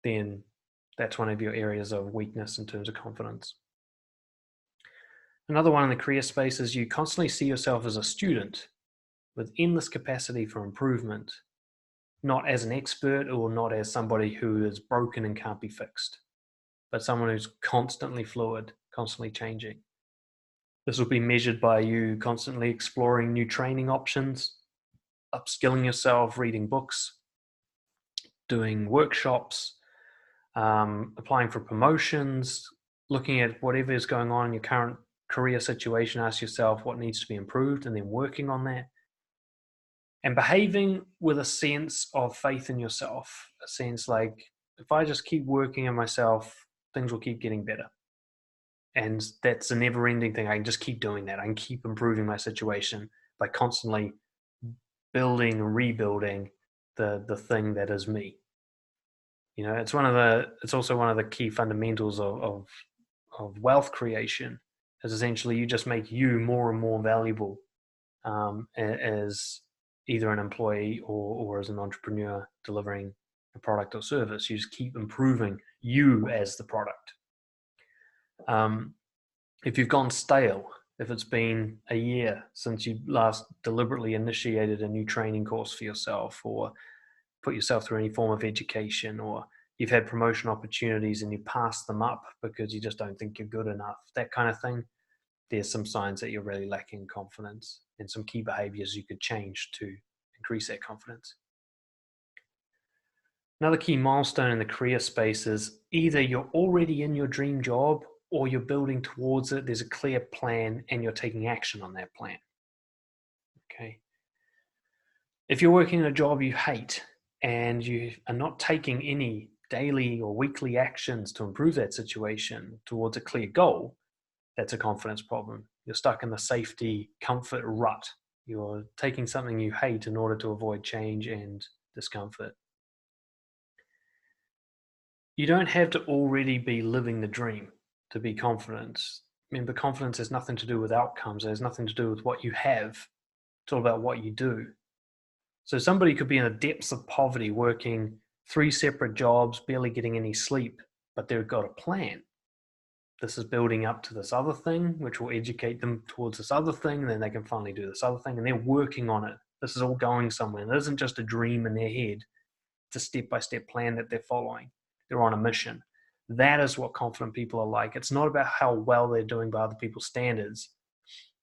then that's one of your areas of weakness in terms of confidence. Another one in the career space is you constantly see yourself as a student with endless capacity for improvement, not as an expert or not as somebody who is broken and can't be fixed, but someone who's constantly fluid, constantly changing. This will be measured by you constantly exploring new training options, upskilling yourself, reading books, doing workshops, applying for promotions, looking at whatever is going on in your current career situation. Ask yourself what needs to be improved and then working on that. And behaving with a sense of faith in yourself, a sense like, if I just keep working on myself, things will keep getting better. And that's a never ending thing. I can just keep doing that. I can keep improving my situation by constantly building and rebuilding the thing that is me. It's also one of the key fundamentals of wealth creation is essentially you just make you more and more valuable as either an employee or as an entrepreneur delivering a product or service. You just keep improving you as the product. If you've gone stale, if it's been a year since you last deliberately initiated a new training course for yourself, or put yourself through any form of education, or you've had promotion opportunities and you pass them up because you just don't think you're good enough, that kind of thing, there's some signs that you're really lacking confidence and some key behaviors you could change to increase that confidence. Another key milestone in the career space is either you're already in your dream job or you're building towards it. There's a clear plan and you're taking action on that plan. Okay. If you're working in a job you hate and you are not taking any daily or weekly actions to improve that situation towards a clear goal, that's a confidence problem. You're stuck in the safety, comfort rut. You're taking something you hate in order to avoid change and discomfort. You don't have to already be living the dream to be confident. Remember, confidence has nothing to do with outcomes. It has nothing to do with what you have. It's all about what you do. So somebody could be in the depths of poverty, working 3 separate jobs, barely getting any sleep, but they've got a plan. This is building up to this other thing, which will educate them towards this other thing, and then they can finally do this other thing, and they're working on it. This is all going somewhere. It isn't just a dream in their head. It's a step-by-step plan that they're following. They're on a mission. That is what confident people are like. It's not about how well they're doing by other people's standards,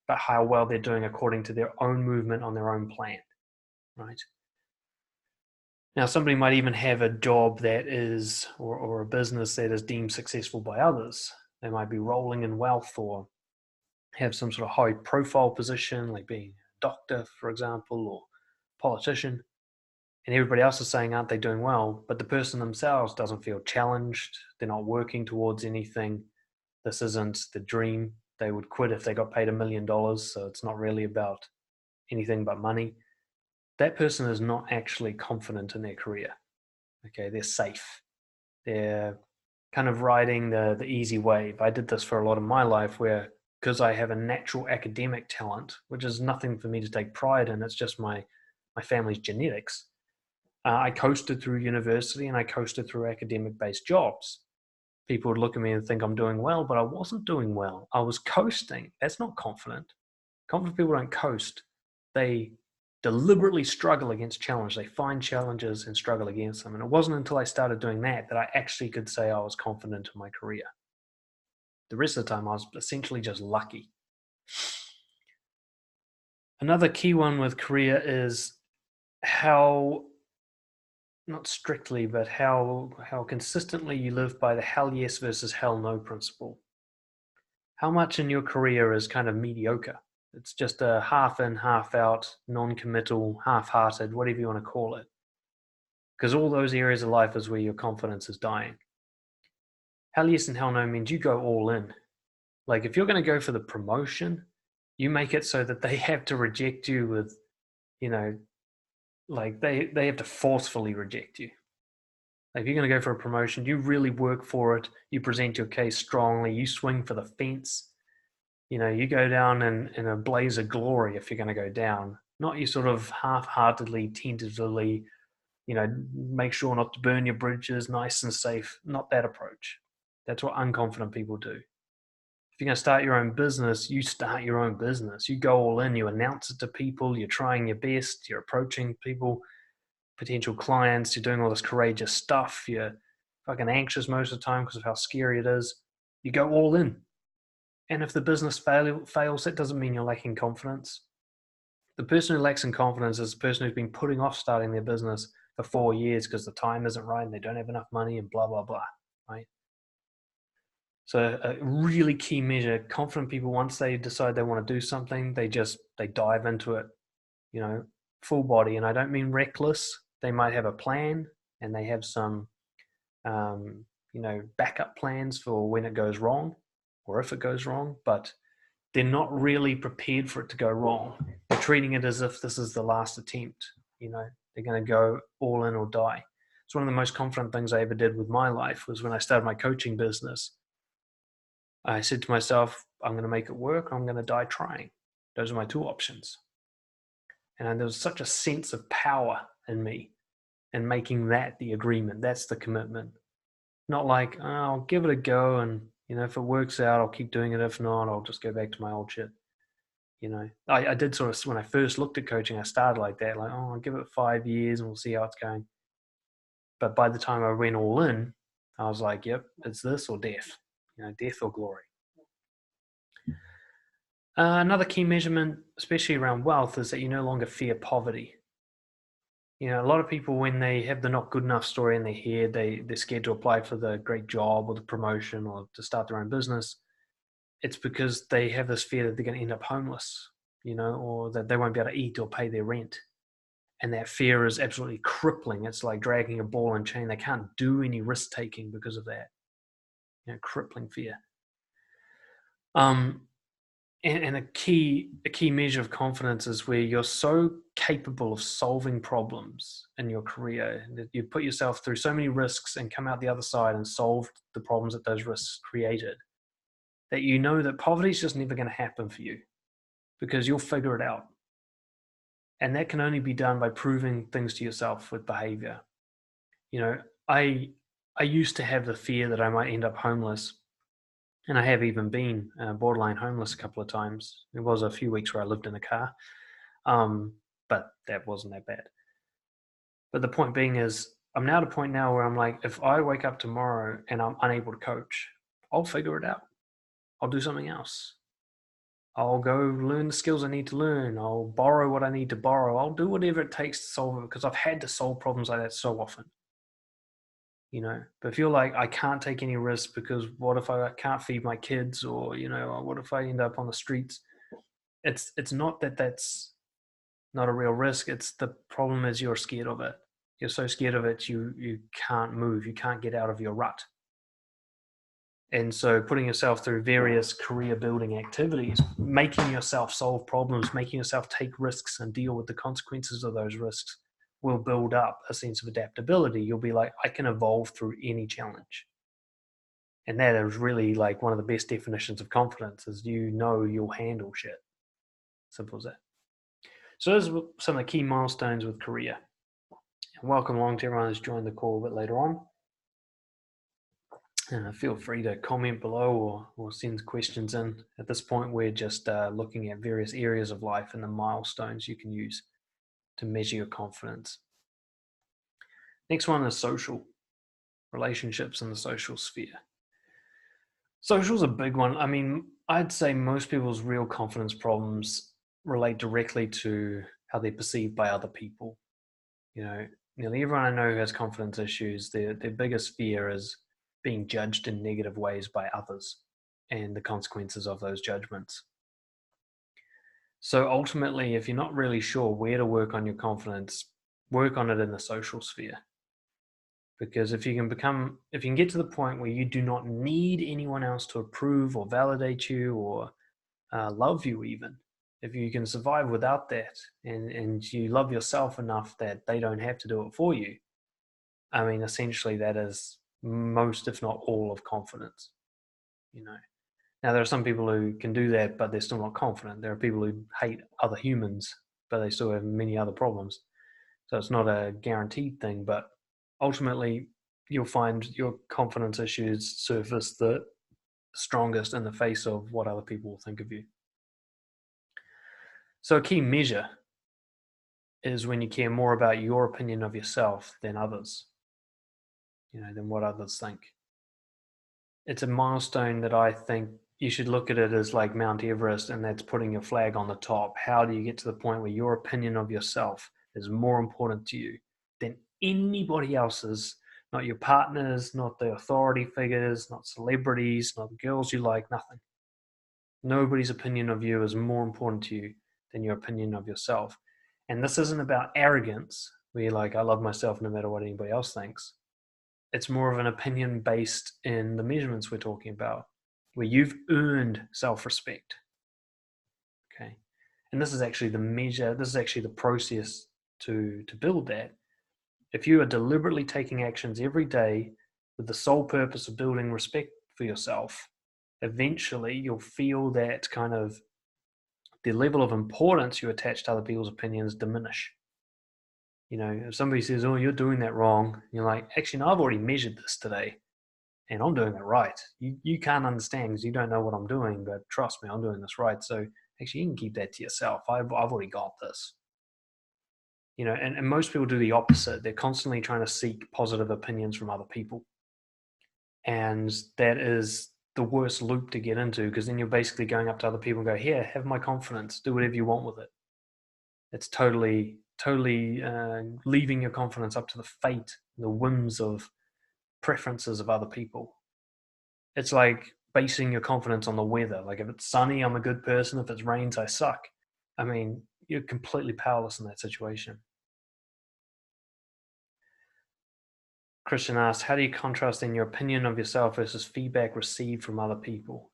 but how well they're doing according to their own movement on their own plan, right? Now, somebody might even have a job that is, or a business that is deemed successful by others. They might be rolling in wealth or have some sort of high profile position, like being a doctor, for example, or politician. And everybody else is saying, aren't they doing well? But the person themselves doesn't feel challenged. They're not working towards anything. This isn't the dream. They would quit if they got paid $1 million. So it's not really about anything but money. That person is not actually confident in their career. Okay, they're safe. They're kind of riding the easy wave. I did this for a lot of my life where, because I have a natural academic talent, which is nothing for me to take pride in, it's just my family's genetics. I coasted through university and I coasted through academic-based jobs. People would look at me and think I'm doing well, but I wasn't doing well. I was coasting. That's not confident. Confident people don't coast. They deliberately struggle against challenge. They find challenges and struggle against them. And it wasn't until I started doing that that I actually could say I was confident in my career. The rest of the time, I was essentially just lucky. Another key one with career is how, not strictly, but how consistently you live by the hell yes versus hell no principle. How much in your career is kind of mediocre? It's just a half in, half out, non-committal, half-hearted, whatever you want to call it. Because all those areas of life is where your confidence is dying. Hell yes and hell no means you go all in. Like if you're going to go for the promotion, you make it so that they have to reject you with, like they have to forcefully reject you. Like if you're going to go for a promotion, you really work for it. You present your case strongly. You swing for the fence. You go down in a blaze of glory if you're going to go down. Not you sort of half-heartedly, tentatively, make sure not to burn your bridges, nice and safe. Not that approach. That's what unconfident people do. If you're going to start your own business, you start your own business. You go all in, you announce it to people, you're trying your best, you're approaching people, potential clients, you're doing all this courageous stuff, you're fucking anxious most of the time because of how scary it is. You go all in. And if the business fails, that doesn't mean you're lacking confidence. The person who lacks in confidence is the person who's been putting off starting their business for 4 years because the time isn't right and they don't have enough money and blah, blah, blah, right? So a really key measure, confident people, once they decide they want to do something, they dive into it, full body. And I don't mean reckless. They might have a plan and they have some, backup plans for when it goes wrong or if it goes wrong, but they're not really prepared for it to go wrong. They're treating it as if this is the last attempt. They're going to go all in or die. It's one of the most confident things I ever did with my life was when I started my coaching business. I said to myself, I'm going to make it work. Or I'm going to die trying. Those are my 2 options. And there was such a sense of power in me and making that the agreement. That's the commitment. Not like, I'll give it a go and, If it works out, I'll keep doing it. If not, I'll just go back to my old shit. I did sort of, when I first looked at coaching, I started like that, like, oh, I'll give it 5 years and we'll see how it's going. But by the time I went all in, I was like, yep, it's this or death, death or glory. Another key measurement, especially around wealth, is that you no longer fear poverty. A lot of people, when they have the not good enough story in their head, they're scared to apply for the great job or the promotion or to start their own business. It's because they have this fear that they're going to end up homeless, or that they won't be able to eat or pay their rent. And that fear is absolutely crippling. It's like dragging a ball and chain. They can't do any risk taking because of that. Crippling fear. And a key measure of confidence is where you're so capable of solving problems in your career that you put yourself through so many risks and come out the other side and solved the problems that those risks created, that you know that poverty is just never going to happen for you because you'll figure it out. And that can only be done by proving things to yourself with behavior. I used to have the fear that I might end up homeless. And I have even been borderline homeless a couple of times. There was a few weeks where I lived in a car, but that wasn't that bad. But the point being is, I'm now at a point now where I'm like, if I wake up tomorrow and I'm unable to coach, I'll figure it out. I'll do something else. I'll go learn the skills I need to learn. I'll borrow what I need to borrow. I'll do whatever it takes to solve it because I've had to solve problems like that so often. But if you're like, I can't take any risks because what if I can't feed my kids, or what if I end up on the streets? It's not that that's not a real risk. It's the problem is you're scared of it. You're so scared of it, you can't move. You can't get out of your rut. And so putting yourself through various career building activities, making yourself solve problems, making yourself take risks and deal with the consequences of those risks will build up a sense of adaptability. You'll be like, I can evolve through any challenge. And that is really like one of the best definitions of confidence is you'll handle shit. Simple as that. So those are some of the key milestones with career. And welcome along to everyone who's joined the call a bit later on. Feel free to comment below or send questions in. At this point, we're just looking at various areas of life and the milestones you can use to measure your confidence. Next one is social relationships in the social sphere. Social's a big one. I mean, I'd say most people's real confidence problems relate directly to how they're perceived by other people. Nearly everyone I know who has confidence issues, their biggest fear is being judged in negative ways by others and the consequences of those judgments. So ultimately, if you're not really sure where to work on your confidence, work on it in the social sphere. Because if you can get to the point where you do not need anyone else to approve or validate you or love you even, if you can survive without that and you love yourself enough that they don't have to do it for you, I mean, essentially that is most, if not all, of confidence. Now there are some people who can do that, but they're still not confident. There are people who hate other humans, but they still have many other problems. So it's not a guaranteed thing, but ultimately you'll find your confidence issues surface the strongest in the face of what other people will think of you. So a key measure is when you care more about your opinion of yourself than others, than what others think. It's a milestone that I think you should look at it as like Mount Everest, and that's putting your flag on the top. How do you get to the point where your opinion of yourself is more important to you than anybody else's? Not your partners, not the authority figures, not celebrities, not the girls you like, nothing. Nobody's opinion of you is more important to you than your opinion of yourself. And this isn't about arrogance, where you're like, I love myself no matter what anybody else thinks. It's more of an opinion based in the measurements we're talking about, where you've earned self-respect. Okay. And this is actually the measure, this is actually the process to build that. If you are deliberately taking actions every day with the sole purpose of building respect for yourself, eventually you'll feel that kind of the level of importance you attach to other people's opinions diminish. If somebody says, oh, you're doing that wrong, you're like, actually, no, I've already measured this today. and I'm doing it right. You can't understand because you don't know what I'm doing, but trust me, I'm doing this right. So actually, you can keep that to yourself. I've already got this. And most people do the opposite. They're constantly trying to seek positive opinions from other people. And that is the worst loop to get into, because then you're basically going up to other people and go, here, have my confidence, do whatever you want with it. It's totally leaving your confidence up to the fate, the whims of preferences of other people. It's like basing your confidence on the weather. Like if it's sunny, I'm a good person. If it rains, I suck. I mean, you're completely powerless in that situation. Christian asked, how do you contrast in your opinion of yourself versus feedback received from other people?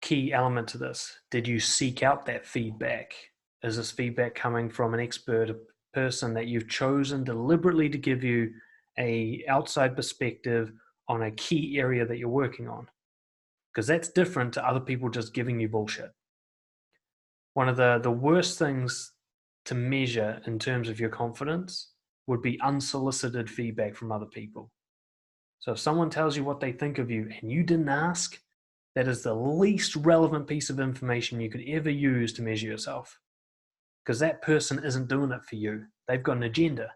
Key element to this. Did you seek out that feedback? Is this feedback coming from an expert, a person that you've chosen deliberately to give you a outside perspective on a key area that you're working on? Because that's different to other people just giving you bullshit. One of the worst things to measure in terms of your confidence would be unsolicited feedback from other people. So if someone tells you what they think of you and you didn't ask, that is the least relevant piece of information you could ever use to measure yourself. Because that person isn't doing it for you. They've got an agenda.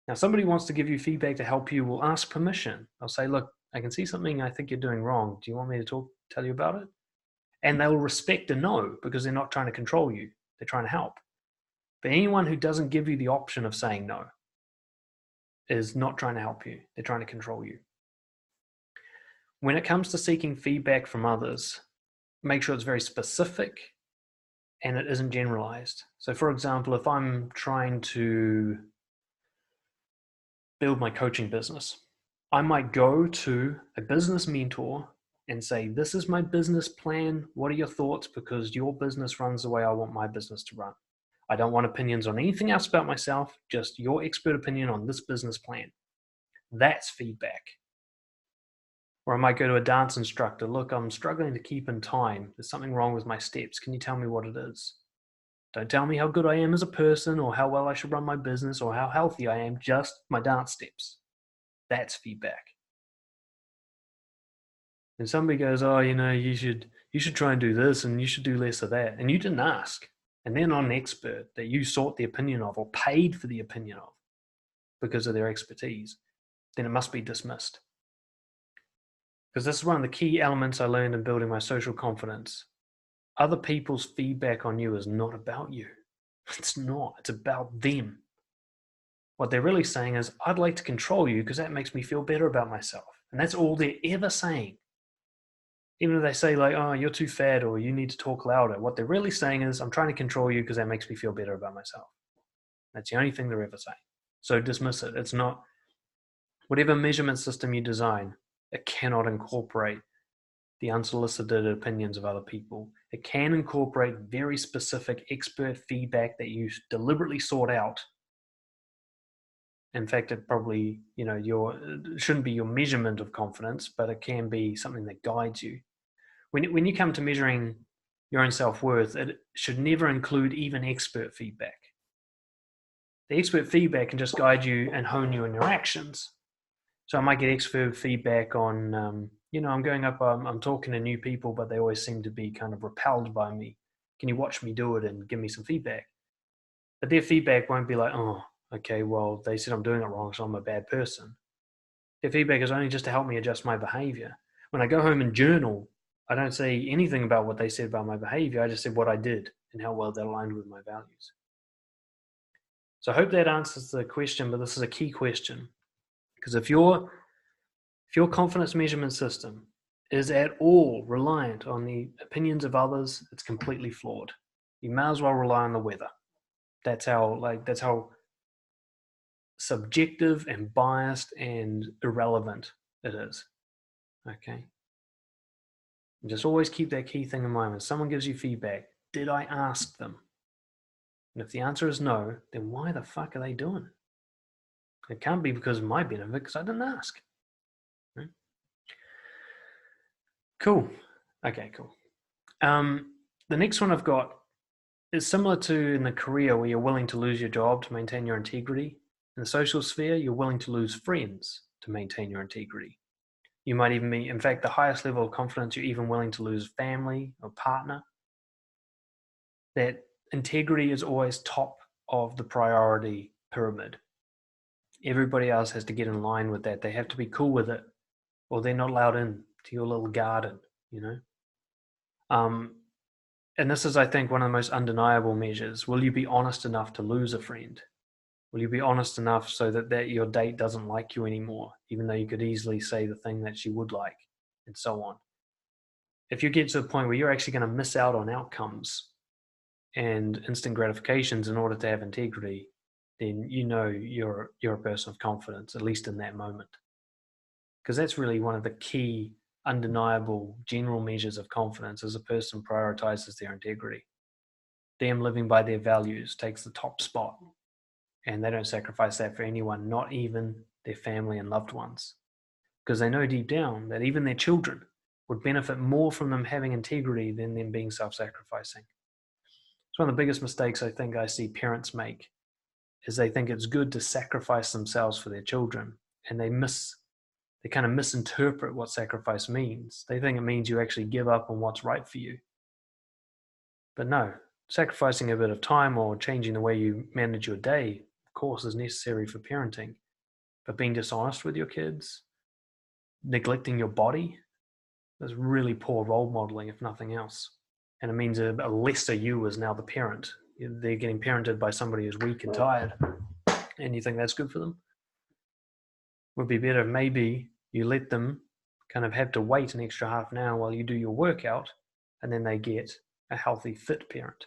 Now, somebody wants to give you feedback to help you, will ask permission. They'll say, look, I can see something I think you're doing wrong. Do you want me to tell you about it? And they'll respect a no, because they're not trying to control you. They're trying to help. But anyone who doesn't give you the option of saying no is not trying to help you. They're trying to control you. When it comes to seeking feedback from others, make sure it's very specific and it isn't generalized. So for example, if I'm trying to build my coaching business, I might go to a business mentor and say, this is my business plan. What are your thoughts? Because your business runs the way I want my business to run. I don't want opinions on anything else about myself, just your expert opinion on this business plan. That's feedback. Or I might go to a dance instructor. Look, I'm struggling to keep in time. There's something wrong with my steps. Can you tell me what it is? Don't tell me how good I am as a person or how well I should run my business or how healthy I am, just my dance steps. That's feedback. And somebody goes, oh, you should try and do this and you should do less of that. And you didn't ask. And they're not an expert that you sought the opinion of or paid for the opinion of because of their expertise. Then it must be dismissed. Because this is one of the key elements I learned in building my social confidence. Other people's feedback on you is not about you. It's not. It's about them. What they're really saying is, I'd like to control you because that makes me feel better about myself. And that's all they're ever saying. Even if they say like, oh, you're too fat or you need to talk louder, what they're really saying is, I'm trying to control you because that makes me feel better about myself. That's the only thing they're ever saying. So dismiss it. It's not, whatever measurement system you design, it cannot incorporate the unsolicited opinions of other people. It can incorporate very specific expert feedback that you deliberately sought out. In fact, it probably, it shouldn't be your measurement of confidence, but it can be something that guides you. When you come to measuring your own self-worth, it should never include even expert feedback. The expert feedback can just guide you and hone you in your actions. So I might get expert feedback on, I'm going up, I'm talking to new people, but they always seem to be kind of repelled by me. Can you watch me do it and give me some feedback? But their feedback won't be like, oh, okay, well, they said I'm doing it wrong, so I'm a bad person. Their feedback is only just to help me adjust my behavior. When I go home and journal, I don't say anything about what they said about my behavior. I just said what I did and how well that aligned with my values. So I hope that answers the question, but this is a key question. Because if your confidence measurement system is at all reliant on the opinions of others, it's completely flawed. You may as well rely on the weather. That's how subjective and biased and irrelevant it is. Okay. And just always keep that key thing in mind. When someone gives you feedback, did I ask them? And if the answer is no, then why the fuck are they doing it? It can't be because of my benefit, because I didn't ask. Right? Cool. Okay, cool. The next one I've got is similar to in the career where you're willing to lose your job to maintain your integrity. In the social sphere, you're willing to lose friends to maintain your integrity. You might even be, in fact, the highest level of confidence, you're even willing to lose family or partner. That integrity is always top of the priority pyramid. Everybody else has to get in line with that. They have to be cool with it, or they're not allowed in to your little garden, you know? And this is, I think, one of the most undeniable measures. Will you be honest enough to lose a friend? Will you be honest enough so that your date doesn't like you anymore, even though you could easily say the thing that she would like, and so on? If you get to the point where you're actually going to miss out on outcomes and instant gratifications in order to have integrity, then you know you're a person of confidence, at least in that moment. Because that's really one of the key, undeniable general measures of confidence, as a person prioritizes their integrity. Them living by their values takes the top spot, and they don't sacrifice that for anyone, not even their family and loved ones, because they know deep down that even their children would benefit more from them having integrity than them being self-sacrificing. It's one of the biggest mistakes I think I see parents make, is they think it's good to sacrifice themselves for their children, and they kind of misinterpret what sacrifice means. They think it means you actually give up on what's right for you. But no, sacrificing a bit of time or changing the way you manage your day, of course, is necessary for parenting. But being dishonest with your kids, neglecting your body, is really poor role modeling, if nothing else. And it means a lesser you is now the parent. They're getting parented by somebody who's weak and tired. And you think that's good for them? Would be better maybe you let them kind of have to wait an extra half an hour while you do your workout, and then they get a healthy, fit parent.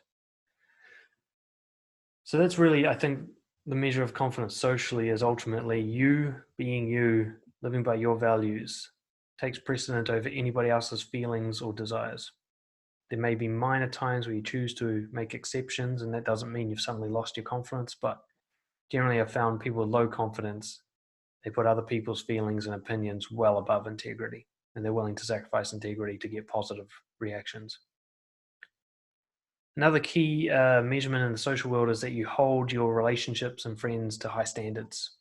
So that's really, I think, the measure of confidence socially is ultimately you being you, living by your values, takes precedent over anybody else's feelings or desires. There may be minor times where you choose to make exceptions, and that doesn't mean you've suddenly lost your confidence, but generally I've found people with low confidence, they put other people's feelings and opinions well above integrity, and they're willing to sacrifice integrity to get positive reactions. Another key measurement in the social world is that you hold your relationships and friends to high standards.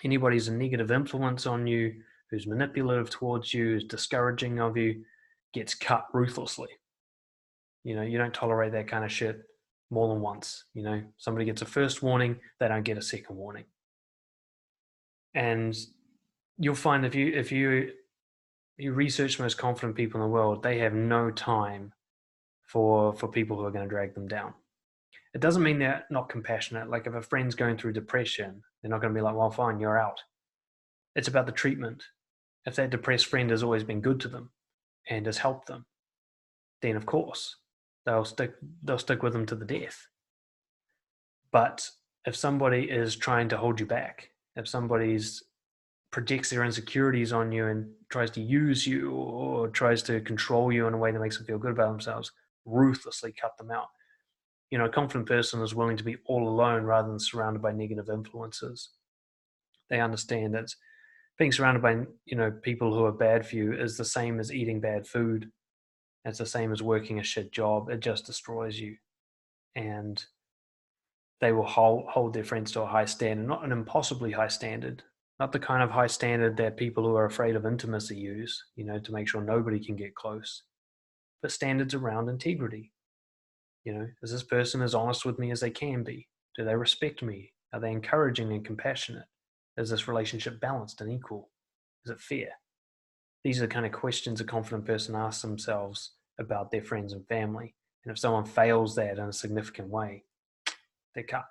Anybody who's a negative influence on you, who's manipulative towards you, who's discouraging of you, gets cut ruthlessly. You know, you don't tolerate that kind of shit more than once. You know, somebody gets a first warning, they don't get a second warning. And you'll find if you research most confident people in the world, they have no time for people who are going to drag them down. It doesn't mean they're not compassionate. Like if a friend's going through depression, they're not going to be like, well, fine, you're out. It's about the treatment. If that depressed friend has always been good to them and has helped them, then of course they'll stick with them to the death. But if somebody is trying to hold you back, if somebody's projects their insecurities on you and tries to use you or tries to control you in a way that makes them feel good about themselves, ruthlessly cut them out. You know, a confident person is willing to be all alone rather than surrounded by negative influences. They understand that being surrounded by, you know, people who are bad for you is the same as eating bad food. It's the same as working a shit job. It just destroys you. And they will hold their friends to a high standard, not an impossibly high standard, not the kind of high standard that people who are afraid of intimacy use, you know, to make sure nobody can get close, but standards around integrity. You know, is this person as honest with me as they can be? Do they respect me? Are they encouraging and compassionate? Is this relationship balanced and equal? Is it fair? These are the kind of questions a confident person asks themselves about their friends and family. And if someone fails that in a significant way, they're cut.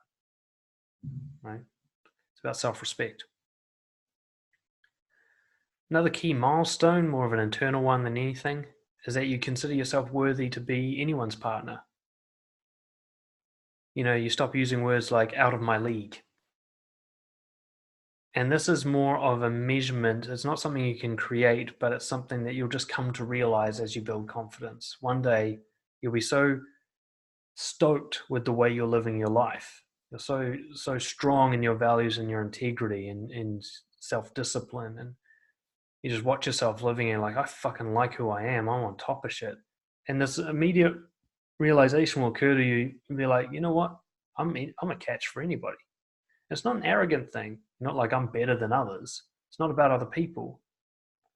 Right? It's about self-respect. Another key milestone, more of an internal one than anything, is that you consider yourself worthy to be anyone's partner. You know, you stop using words like out of my league. And this is more of a measurement. It's not something you can create, but it's something that you'll just come to realize as you build confidence. One day, you'll be so stoked with the way you're living your life. You're so strong in your values and your integrity and self-discipline. And you just watch yourself living and like, I fucking like who I am. I'm on top of shit. And this immediate realization will occur to you and be like, you know what? I'm a catch for anybody. It's not an arrogant thing. Not like I'm better than others. It's not about other people.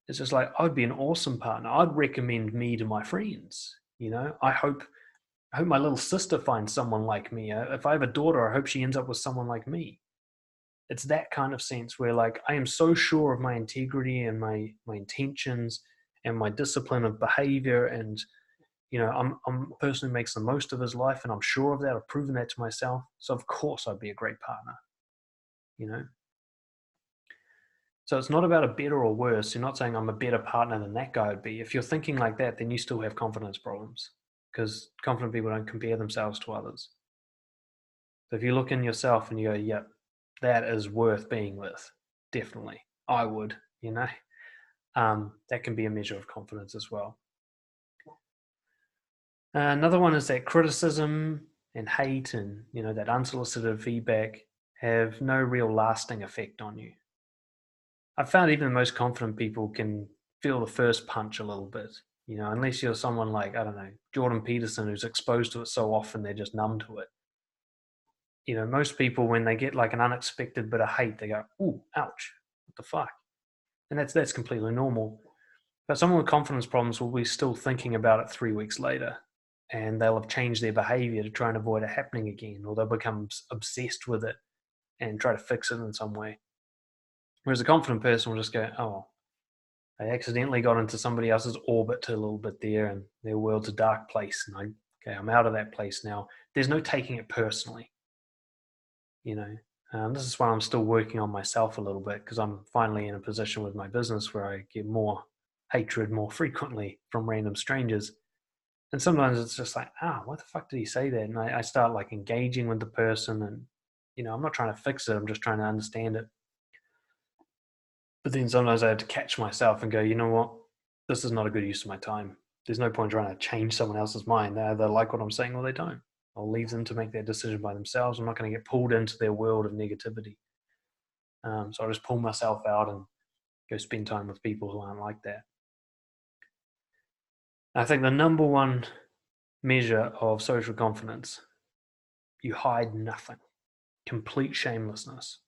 It's just like, I'd be an awesome partner. I'd recommend me to my friends. I hope my little sister finds someone like me. If I have a daughter, I hope she ends up with someone like me. It's that kind of sense where, like, I am so sure of my integrity and my intentions and my discipline of behavior, and I'm a person who makes the most of his life, and I'm sure of that. I've proven that to myself. So of course I'd be a great partner. You know. So it's not about a better or worse. You're not saying I'm a better partner than that guy would be. If you're thinking like that, then you still have confidence problems, because confident people don't compare themselves to others. So if you look in yourself and you go, yep, that is worth being with, definitely, I would, that can be a measure of confidence as well. Another one is that criticism and hate and, that unsolicited feedback have no real lasting effect on you. I've found even the most confident people can feel the first punch a little bit, unless you're someone like, I don't know, Jordan Peterson, who's exposed to it so often they're just numb to it. Most people, when they get like an unexpected bit of hate, they go, ooh, ouch, what the fuck? And that's completely normal. But someone with confidence problems will be still thinking about it 3 weeks later, and they'll have changed their behavior to try and avoid it happening again, or they'll become obsessed with it and try to fix it in some way. Whereas a confident person will just go, oh, I accidentally got into somebody else's orbit a little bit there, and their world's a dark place, and I'm out of that place now. There's no taking it personally. This is why I'm still working on myself a little bit, because I'm finally in a position with my business where I get more hatred more frequently from random strangers. And sometimes it's just like, what the fuck did he say that? And I start like engaging with the person, and, I'm not trying to fix it. I'm just trying to understand it. But then sometimes I have to catch myself and go, you know what? This is not a good use of my time. There's no point trying to change someone else's mind. They either like what I'm saying or they don't. I'll leave them to make that decision by themselves. I'm not going to get pulled into their world of negativity. So I just pull myself out and go spend time with people who aren't like that. I think the number one measure of social confidence, you hide nothing. Complete shamelessness.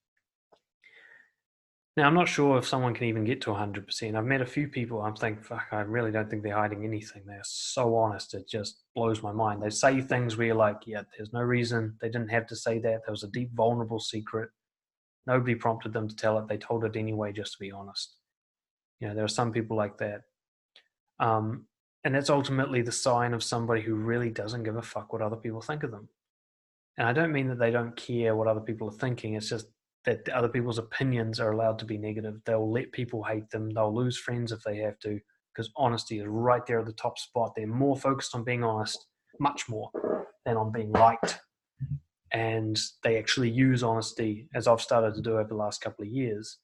Now, I'm not sure if someone can even get to 100%. I've met a few people, I'm thinking, fuck, I really don't think they're hiding anything. They're so honest, it just blows my mind. They say things where you're like, yeah, there's no reason. They didn't have to say that. There was a deep, vulnerable secret. Nobody prompted them to tell it. They told it anyway, just to be honest. There are some people like that. And that's ultimately the sign of somebody who really doesn't give a fuck what other people think of them. And I don't mean that they don't care what other people are thinking. It's just that other people's opinions are allowed to be negative. They'll let people hate them. They'll lose friends if they have to, because honesty is right there at the top spot. They're more focused on being honest, much more, than on being liked. And they actually use honesty, as I've started to do over the last couple of years.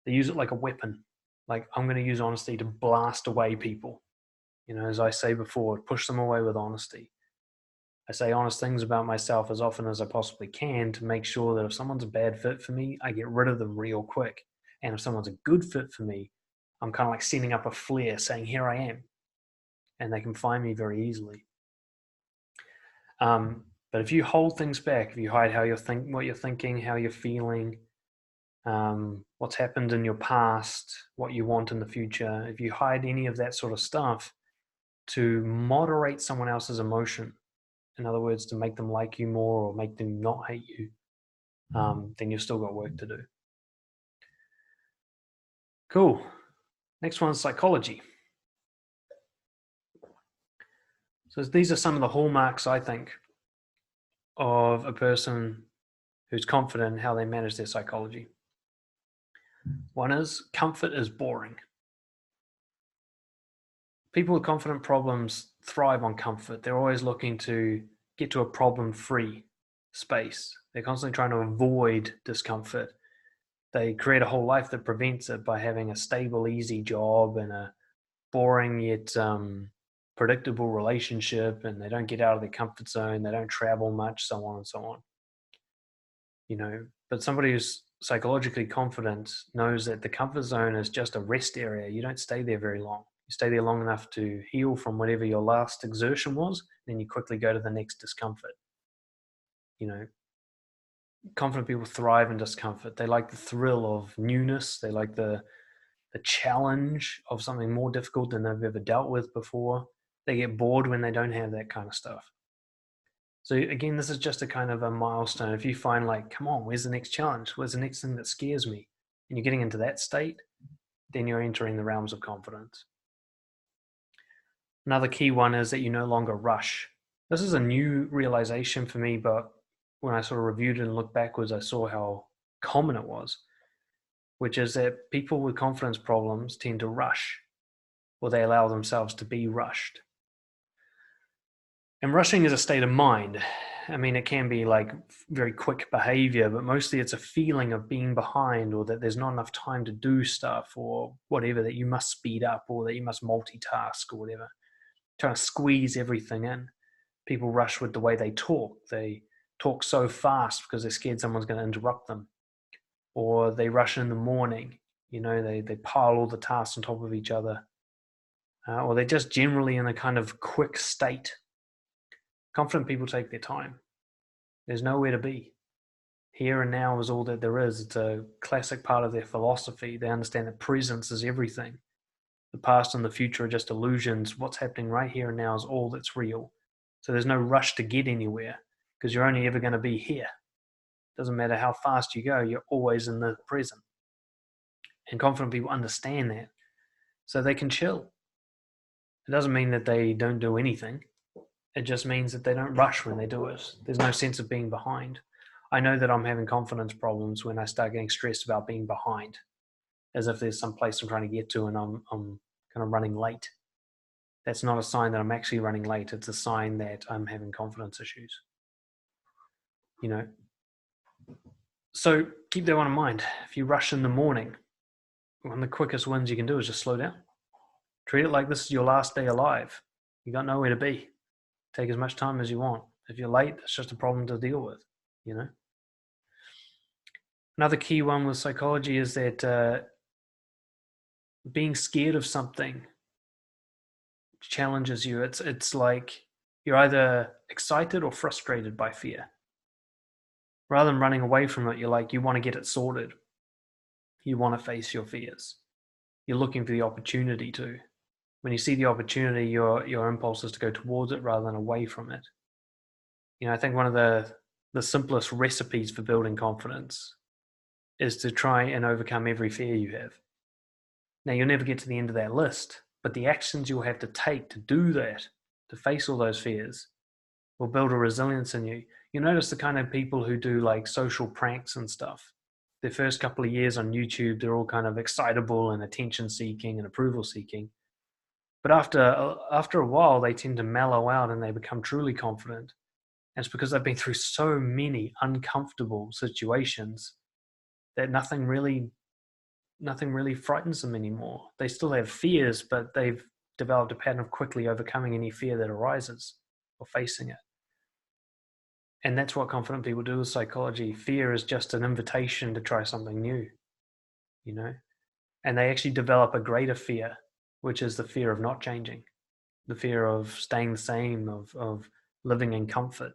They use it like a weapon. Like, I'm going to use honesty to blast away people. As I say before, push them away with honesty. I say honest things about myself as often as I possibly can to make sure that if someone's a bad fit for me, I get rid of them real quick. And if someone's a good fit for me, I'm kind of like sending up a flare saying, here I am. And they can find me very easily. But if you hold things back, if you hide what you're thinking, how you're feeling, what's happened in your past, what you want in the future, if you hide any of that sort of stuff to moderate someone else's emotion, in other words, to make them like you more or make them not hate you, then you've still got work to do. Cool. Next one is psychology. So these are some of the hallmarks, I think, of a person who's confident in how they manage their psychology. One is comfort is boring. People with confident problems thrive on comfort. They're always looking to get to a problem-free space. They're constantly trying to avoid discomfort. They create a whole life that prevents it by having a stable, easy job and a boring yet predictable relationship, and they don't get out of their comfort zone. They don't travel much, so on and so on. But somebody who's psychologically confident knows that the comfort zone is just a rest area. You don't stay there very long. You stay there long enough to heal from whatever your last exertion was, then you quickly go to the next discomfort. Confident people thrive in discomfort. They like the thrill of newness. They the challenge of something more difficult than they've ever dealt with before. They get bored when they don't have that kind of stuff. So again, this is just a kind of a milestone. If you find like, come on, where's the next challenge? Where's the next thing that scares me? And you're getting into that state, then you're entering the realms of confidence. Another key one is that you no longer rush. This is a new realization for me, but when I sort of reviewed it and looked backwards, I saw how common it was, which is that people with confidence problems tend to rush, or they allow themselves to be rushed. And rushing is a state of mind. I mean, it can be like very quick behavior, but mostly it's a feeling of being behind, or that there's not enough time to do stuff, or whatever, that you must speed up, or that you must multitask, or whatever. Trying to squeeze everything in. People rush with the way they talk. They talk so fast because they're scared someone's going to interrupt them. Or they rush in the morning. They pile all the tasks on top of each other. Or they're just generally in a kind of quick state. Confident people take their time. There's nowhere to be. Here and now is all that there is. It's a classic part of their philosophy. They understand that presence is everything. The past and the future are just illusions. What's happening right here and now is all that's real. So there's no rush to get anywhere, because you're only ever going to be here. Doesn't matter how fast you go, you're always in the present. And confident people understand that, so they can chill. It doesn't mean that they don't do anything. It just means that they don't rush when they do it. There's no sense of being behind. I know that I'm having confidence problems when I start getting stressed about being behind, as if there's some place I'm trying to get to and I'm kind of running late. That's not a sign that I'm actually running late. It's a sign that I'm having confidence issues. So keep that one in mind. If you rush in the morning, one of the quickest wins you can do is just slow down. Treat it like this is your last day alive. You got nowhere to be. Take as much time as you want. If you're late, it's just a problem to deal with. Another key one with psychology is that being scared of something challenges you. It's like you're either excited or frustrated by fear. Rather than running away from it, you want to get it sorted. You want to face your fears. You're looking for the opportunity to. When you see the opportunity, your impulse is to go towards it rather than away from it. I think one of the simplest recipes for building confidence is to try and overcome every fear you have. Now, you'll never get to the end of that list, but the actions you'll have to take to do that, to face all those fears, will build a resilience in you. You notice the kind of people who do like social pranks and stuff. Their first couple of years on YouTube, they're all kind of excitable and attention seeking and approval seeking. But after a while, they tend to mellow out and they become truly confident. And it's because they've been through so many uncomfortable situations that nothing really frightens them anymore. They still have fears, but they've developed a pattern of quickly overcoming any fear that arises or facing it. And that's what confident people do with psychology. Fear is just an invitation to try something new, and they actually develop a greater fear, which is the fear of not changing, the fear of staying the same, of living in comfort.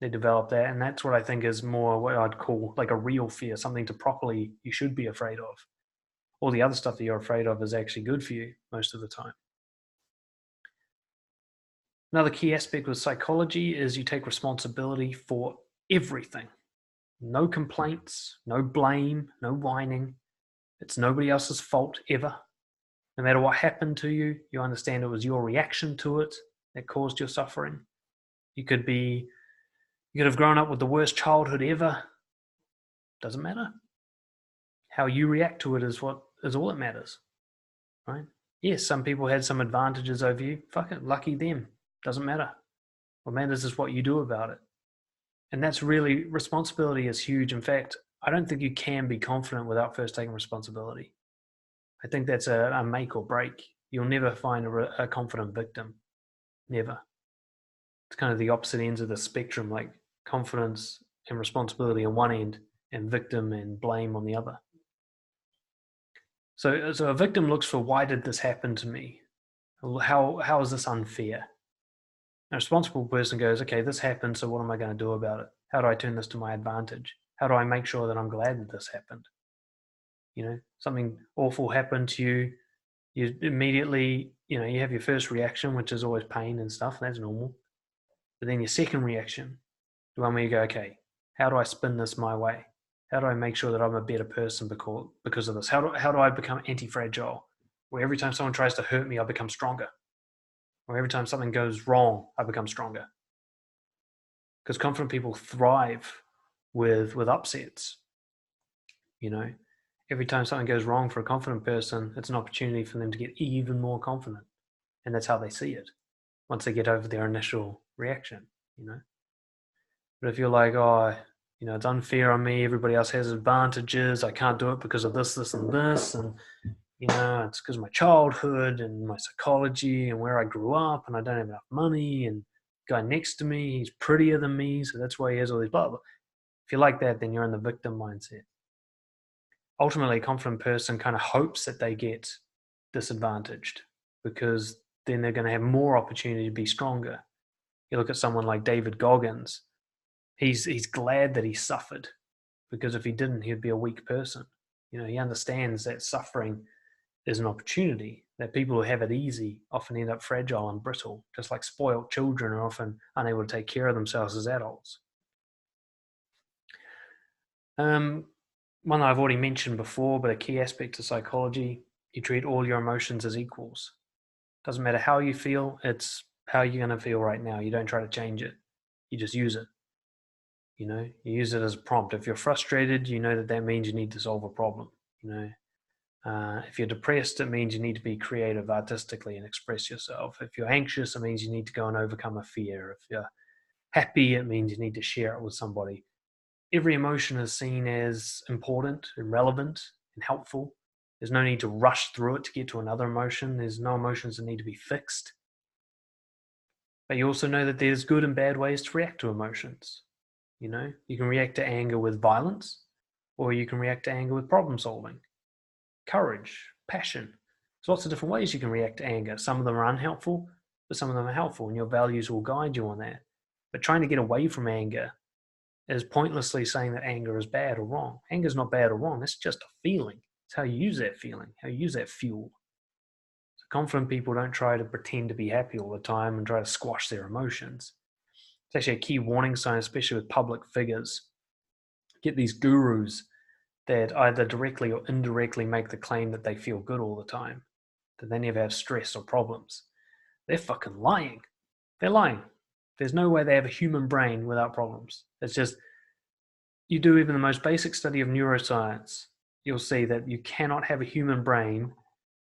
They develop that, and that's what I think is more what I'd call like a real fear, something you should be afraid of. All the other stuff that you're afraid of is actually good for you most of the time. Another key aspect with psychology is you take responsibility for everything. No complaints, no blame, no whining. It's nobody else's fault ever. No matter what happened to you, you understand it was your reaction to it that caused your suffering. You could have grown up with the worst childhood ever. Doesn't matter. How you react to it is all that matters, right? Yes, some people had some advantages over you. Fuck it, lucky them. Doesn't matter. What matters is what you do about it. And that's really, responsibility is huge. In fact, I don't think you can be confident without first taking responsibility. I think that's a make or break. You'll never find a confident victim. Never. It's kind of the opposite ends of the spectrum, like confidence and responsibility on one end and victim and blame on the other. So a victim looks for, why did this happen to me? How is this unfair? A responsible person goes, okay, this happened, so what am I going to do about it? How do I turn this to my advantage? How do I make sure that I'm glad that this happened? Something awful happened to you. You immediately, you have your first reaction, which is always pain and stuff. That's normal. But then your second reaction, the one where you go, okay, how do I spin this my way? How do I make sure that I'm a better person because of this? How do I become anti-fragile? Where every time someone tries to hurt me, I become stronger. Or every time something goes wrong, I become stronger. Because confident people thrive with upsets. Every time something goes wrong for a confident person, it's an opportunity for them to get even more confident. And that's how they see it once they get over their initial reaction. But if you're like, oh, it's unfair on me, everybody else has advantages, I can't do it because of this, this, and this, and it's because of my childhood and my psychology and where I grew up, and I don't have enough money, and the guy next to me, he's prettier than me, so that's why he has all these blah, blah. If you're like that, then you're in the victim mindset. Ultimately, a confident person kind of hopes that they get disadvantaged because then they're going to have more opportunity to be stronger. You look at someone like David Goggins, he's glad that he suffered, because if he didn't, he'd be a weak person. He understands that suffering is an opportunity, that people who have it easy often end up fragile and brittle, just like spoiled children are often unable to take care of themselves as adults. One that I've already mentioned before, but a key aspect of psychology, you treat all your emotions as equals. Doesn't matter how you feel, it's how you're going to feel right now. You don't try to change it. You just use it. You use it as a prompt. If you're frustrated, you know that means you need to solve a problem. If you're depressed, it means you need to be creative artistically and express yourself. If you're anxious, it means you need to go and overcome a fear. If you're happy, it means you need to share it with somebody. Every emotion is seen as important and relevant and helpful. There's no need to rush through it to get to another emotion. There's no emotions that need to be fixed. But you also know that there's good and bad ways to react to emotions. You can react to anger with violence, or you can react to anger with problem solving, courage, passion. There's lots of different ways you can react to anger. Some of them are unhelpful, but some of them are helpful, and your values will guide you on that. But trying to get away from anger is pointlessly saying that anger is bad or wrong. Anger is not bad or wrong. It's just a feeling. It's how you use that feeling, how you use that fuel. So confident people don't try to pretend to be happy all the time and try to squash their emotions. It's actually a key warning sign, especially with public figures. Get these gurus that either directly or indirectly make the claim that they feel good all the time, that they never have stress or problems. They're fucking lying. They're lying. There's no way they have a human brain without problems. It's just, you do even the most basic study of neuroscience, you'll see that you cannot have a human brain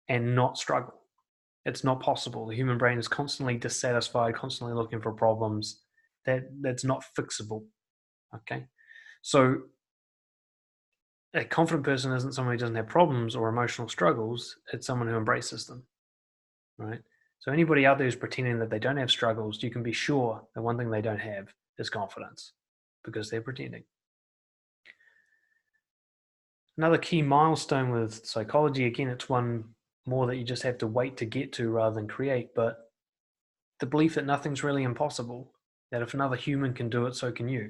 and not struggle. It's not possible. The human brain is constantly dissatisfied, constantly looking for problems. That's not fixable. Okay? So a confident person isn't someone who doesn't have problems or emotional struggles. It's someone who embraces them, right? So anybody out there who's pretending that they don't have struggles, you can be sure that one thing they don't have is confidence, because they're pretending. Another key milestone with psychology, again, it's one more that you just have to wait to get to rather than create, but the belief that nothing's really impossible, that if another human can do it, so can you.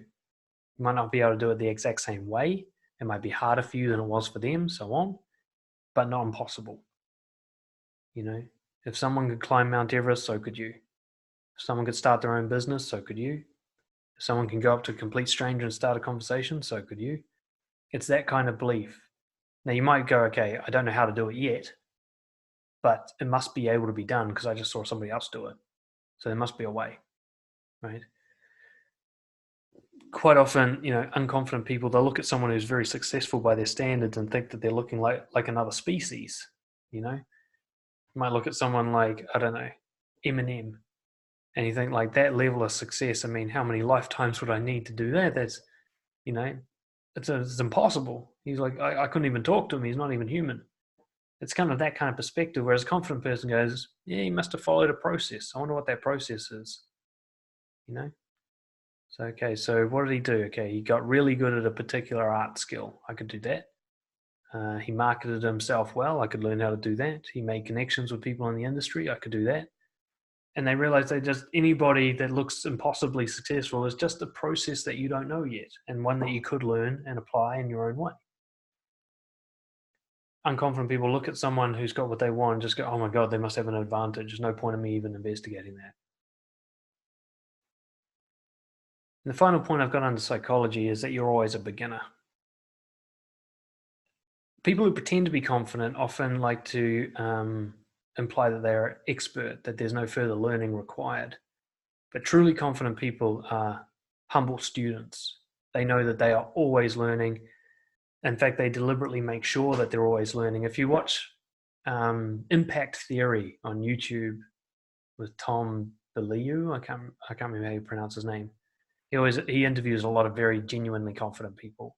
You might not be able to do it the exact same way. It might be harder for you than it was for them, so on, but not impossible. If someone could climb Mount Everest, so could you. If someone could start their own business, so could you. If someone can go up to a complete stranger and start a conversation, so could you. It's that kind of belief. Now you might go, okay, I don't know how to do it yet, but it must be able to be done because I just saw somebody else do it. So there must be a way, right? Quite often, unconfident people, they'll look at someone who's very successful by their standards and think that they're looking like another species, You might look at someone like, I don't know, Eminem, and you think like that level of success, I mean, how many lifetimes would I need to do that? That's, it's impossible. He's like, I couldn't even talk to him. He's not even human. It's kind of that kind of perspective, whereas a confident person goes, yeah, he must have followed a process. I wonder what that process is, So, okay, so what did he do? Okay, he got really good at a particular art skill. I could do that. He marketed himself well. I could learn how to do that. He made connections with people in the industry. I could do that. And they realized that just anybody that looks impossibly successful is just a process that you don't know yet, and one that you could learn and apply in your own way. unconfident people look at someone who's got what they want and just go, oh my God, they must have an advantage. There's no point in me even investigating that. And the final point I've got under psychology is that you're always a beginner. People who pretend to be confident often like to imply that they're expert, that there's no further learning required. But truly confident people are humble students. They know that they are always learning. In fact, they deliberately make sure that they're always learning. If you watch Impact Theory on YouTube with Tom Bellew, I can't remember how you pronounce his name. He interviews a lot of very genuinely confident people,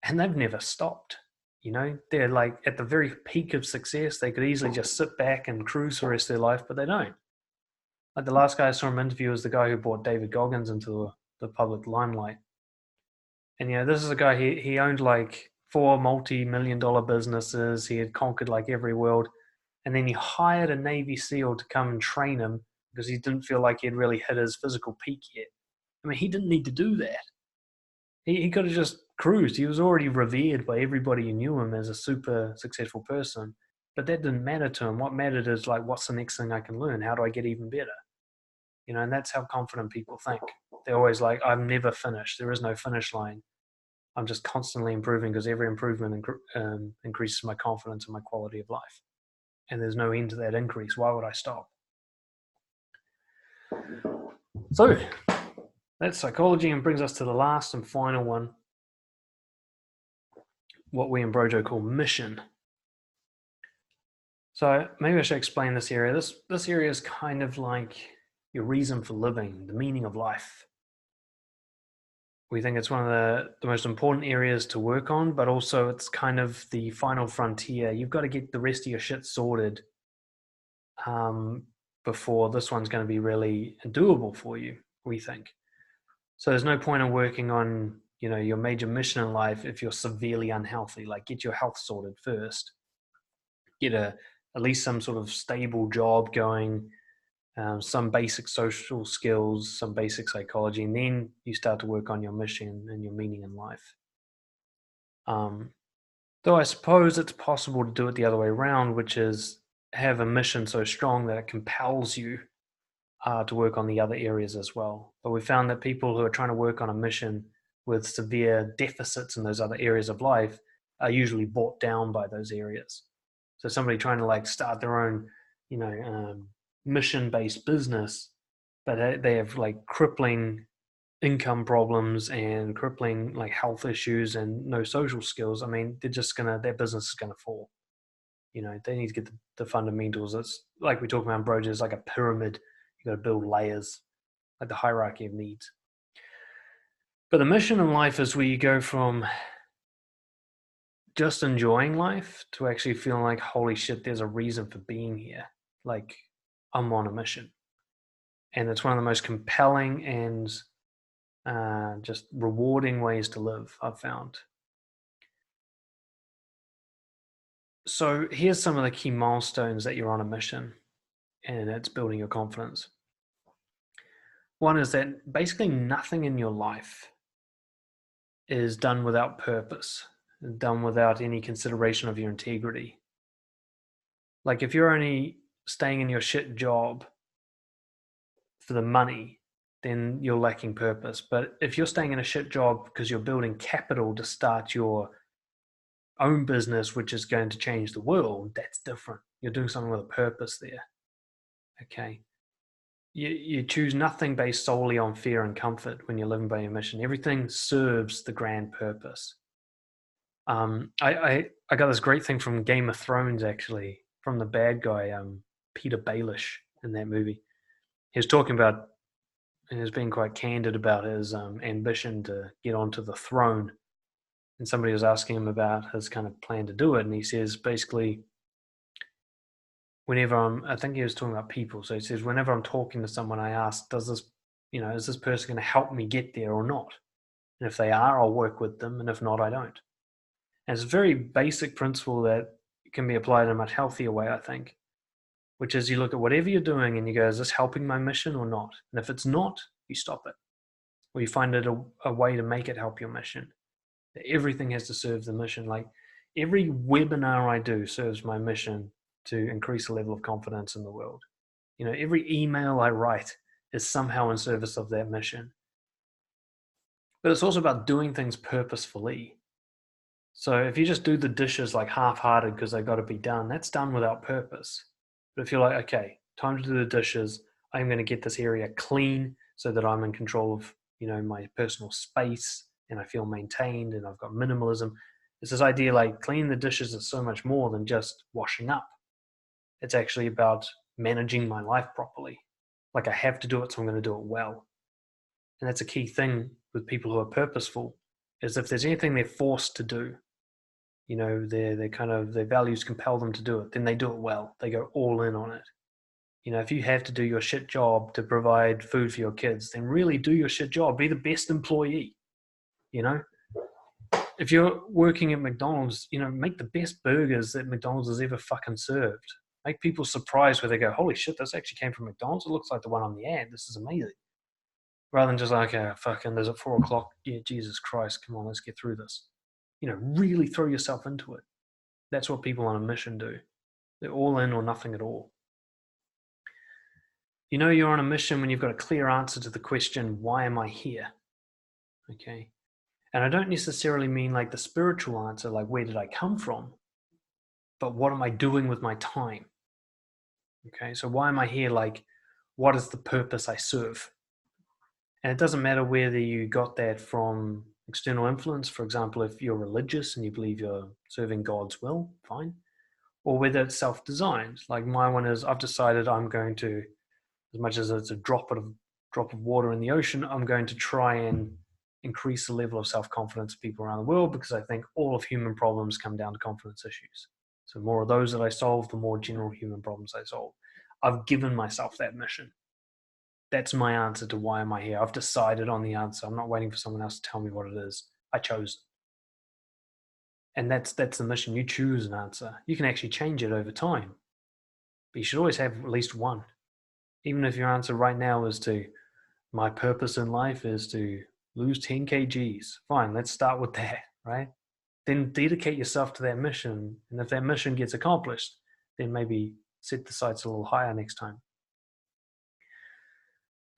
and they've never stopped. You know, they're like at the very peak of success. They could easily just sit back and cruise for the rest of their life, but they don't. Like the last guy I saw him interview was the guy who brought David Goggins into the public limelight. And you know, this is a guy, he owned like 4 multi-million-dollar businesses. He had conquered like every world. And then he hired a Navy SEAL to come and train him because he didn't feel like he'd really hit his physical peak yet. I mean, he didn't need to do that. He could have just cruised. He was already revered by everybody who knew him as a super successful person. But that didn't matter to him. What mattered is like, what's the next thing I can learn? How do I get even better? You know, and that's how confident people think. They're always like, I'm never finished. There is no finish line. I'm just constantly improving because every improvement increases my confidence and my quality of life. And there's no end to that increase. Why would I stop? So that's psychology, and brings us to the last and final one, what we in Brojo call mission. So maybe I should explain this area. This area is kind of like your reason for living, the meaning of life. We think it's one of the most important areas to work on, but also it's kind of the final frontier. You've got to get the rest of your shit sorted before this one's going to be really doable for you, we think. So there's no point in working on, you know, your major mission in life if you're severely unhealthy. Like, get your health sorted first. Get at least some sort of stable job going, some basic social skills, some basic psychology, and then you start to work on your mission and your meaning in life. Though I suppose it's possible to do it the other way around, which is have a mission so strong that it compels you to work on the other areas as well. But we found that people who are trying to work on a mission with severe deficits in those other areas of life are usually brought down by those areas. So somebody trying to like start their own, you know, mission-based business, but they have like crippling income problems and crippling like health issues and no social skills. I mean, their business is gonna fall. You know, they need to get the fundamentals. It's like we talk about Brojo, it's like a pyramid. You got to build layers, like the hierarchy of needs. But the mission in life is where you go from just enjoying life to actually feeling like, holy shit, there's a reason for being here. Like, I'm on a mission. And it's one of the most compelling and just rewarding ways to live, I've found. So here's some of the key milestones that you're on a mission, and it's building your confidence. One is that basically nothing in your life is done without purpose, done without any consideration of your integrity. Like if you're only staying in your shit job for the money, then you're lacking purpose. But if you're staying in a shit job because you're building capital to start your own business, which is going to change the world, that's different. You're doing something with a purpose there. Okay. You choose nothing based solely on fear and comfort when you're living by your mission. Everything serves the grand purpose. I got this great thing from Game of Thrones, actually, from the bad guy, Peter Baelish, in that movie. He was talking about, and he was being quite candid about his ambition to get onto the throne. And somebody was asking him about his kind of plan to do it, and he says basically, I think he was talking about people. So he says, whenever I'm talking to someone, I ask, is this person going to help me get there or not? And if they are, I'll work with them. And if not, I don't. And it's a very basic principle that can be applied in a much healthier way, I think, which is you look at whatever you're doing and you go, is this helping my mission or not? And if it's not, you stop it. Or you find it a way to make it help your mission. Everything has to serve the mission. Like Every webinar I do serves my mission to increase the level of confidence in the world. Every email I write is somehow in service of that mission. But it's also about doing things purposefully. So if you just do the dishes like half-hearted because they got to be done, that's done without purpose. But if you're like, okay, time to do the dishes, I'm going to get this area clean so that I'm in control of, my personal space and I feel maintained and I've got minimalism. It's this idea like cleaning the dishes is so much more than just washing up. It's actually about managing my life properly. Like I have to do it, so I'm going to do it well. And that's a key thing with people who are purposeful, is if there's anything they're forced to do, their values compel them to do it, then they do it well. They go all in on it. If you have to do your shit job to provide food for your kids, then really do your shit job. Be the best employee. If you're working at McDonald's, make the best burgers that McDonald's has ever fucking served. Make people surprised where they go, holy shit, this actually came from McDonald's. It looks like the one on the ad. This is amazing. Rather than just like, fucking, there's at 4:00. Yeah, Jesus Christ, come on, let's get through this. Really throw yourself into it. That's what people on a mission do. They're all in or nothing at all. You're on a mission when you've got a clear answer to the question, why am I here? Okay. And I don't necessarily mean like the spiritual answer, like where did I come from? But what am I doing with my time? Okay. So why am I here? Like, what is the purpose I serve? And it doesn't matter whether you got that from external influence. For example, if you're religious and you believe you're serving God's will, fine. Or whether it's self-designed. Like my one is, I've decided I'm going to, as much as it's a drop of water in the ocean, I'm going to try and increase the level of self-confidence of people around the world, because I think all of human problems come down to confidence issues. So the more of those that I solve, the more general human problems I solve. I've given myself that mission. That's my answer to why am I here. I've decided on the answer. I'm not waiting for someone else to tell me what it is. I chose it. And that's the mission. You choose an answer. You can actually change it over time. But you should always have at least one. Even if your answer right now is to, my purpose in life is to lose 10 kgs. Fine, let's start with that, right? Then dedicate yourself to that mission. And if that mission gets accomplished, then maybe set the sights a little higher next time.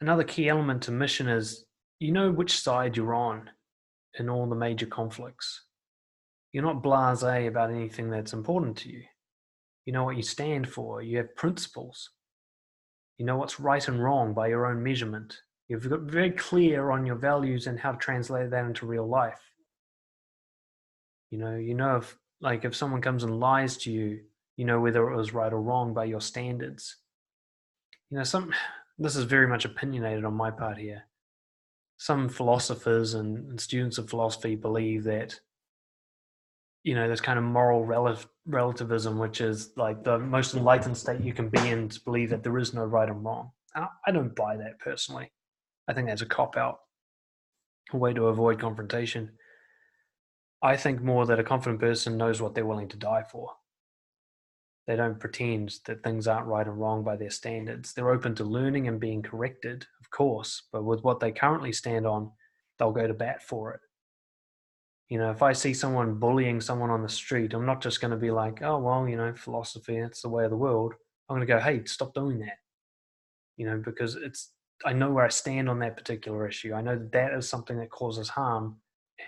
Another key element to mission is, which side you're on in all the major conflicts. You're not blasé about anything that's important to you. You know what you stand for. You have principles. You know what's right and wrong by your own measurement. You've got very clear on your values and how to translate that into real life. If someone comes and lies to you, you know whether it was right or wrong by your standards. This is very much opinionated on my part here. Some philosophers and students of philosophy believe that, there's kind of moral relativism, which is like the most enlightened state you can be in, to believe that there is no right and wrong. I don't buy that personally. I think that's a cop-out, a way to avoid confrontation. I think more that a confident person knows what they're willing to die for. They don't pretend that things aren't right and wrong by their standards. They're open to learning and being corrected, of course, but with what they currently stand on, they'll go to bat for it. If I see someone bullying someone on the street, I'm not just going to be like, oh, well, philosophy, that's the way of the world. I'm going to go, hey, stop doing that. Because I know where I stand on that particular issue. I know that is something that causes harm,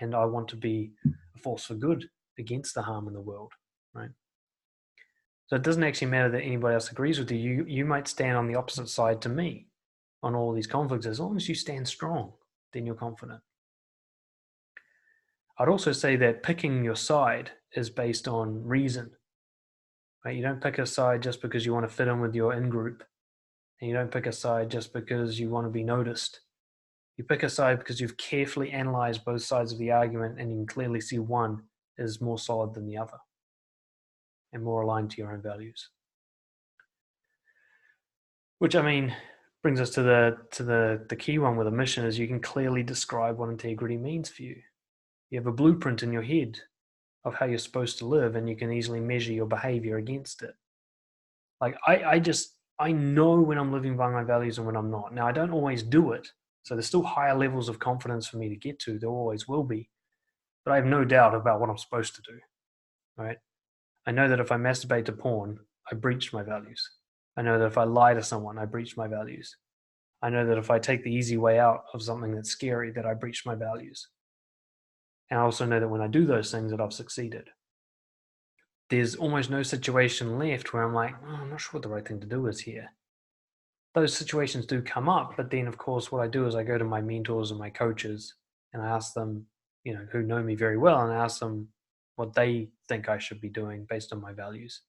and I want to be a force for good against the harm in the world, right? So it doesn't actually matter that anybody else agrees with you. You might stand on the opposite side to me on all these conflicts. As long as you stand strong, then you're confident. I'd also say that picking your side is based on reason. Right? You don't pick a side just because you want to fit in with your in-group. And you don't pick a side just because you want to be noticed. You pick a side because you've carefully analyzed both sides of the argument, and you can clearly see one is more solid than the other and more aligned to your own values. Which, brings us to the key one with a mission, is you can clearly describe what integrity means for you. You have a blueprint in your head of how you're supposed to live, and you can easily measure your behavior against it. Like I know when I'm living by my values and when I'm not. Now, I don't always do it. So there's still higher levels of confidence for me to get to. There always will be. But I have no doubt about what I'm supposed to do. right? I know that if I masturbate to porn, I breach my values. I know that if I lie to someone, I breach my values. I know that if I take the easy way out of something that's scary, that I breach my values. And I also know that when I do those things, that I've succeeded. There's almost no situation left where I'm like, oh, I'm not sure what the right thing to do is here. Those situations do come up, but then of course what I do is I go to my mentors and my coaches and I ask them, who know me very well, and I ask them what they think I should be doing based on my values.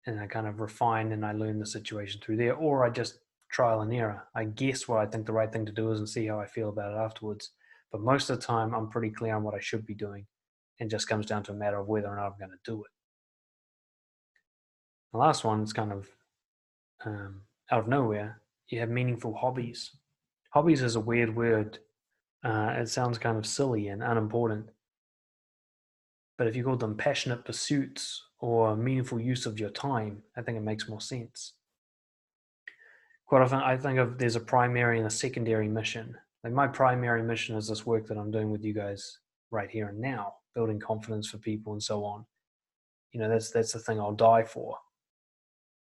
And I kind of refine and I learn the situation through there, or I just trial and error. I guess what I think the right thing to do is and see how I feel about it afterwards. But most of the time, I'm pretty clear on what I should be doing, and just comes down to a matter of whether or not I'm going to do it. The last one is kind of out of nowhere. You have meaningful hobbies. Hobbies is a weird word. It sounds kind of silly and unimportant. But if you call them passionate pursuits or meaningful use of your time, I think it makes more sense. Quite often I think of there's a primary and a secondary mission. Like my primary mission is this work that I'm doing with you guys right here and now, building confidence for people and so on. That's the thing I'll die for.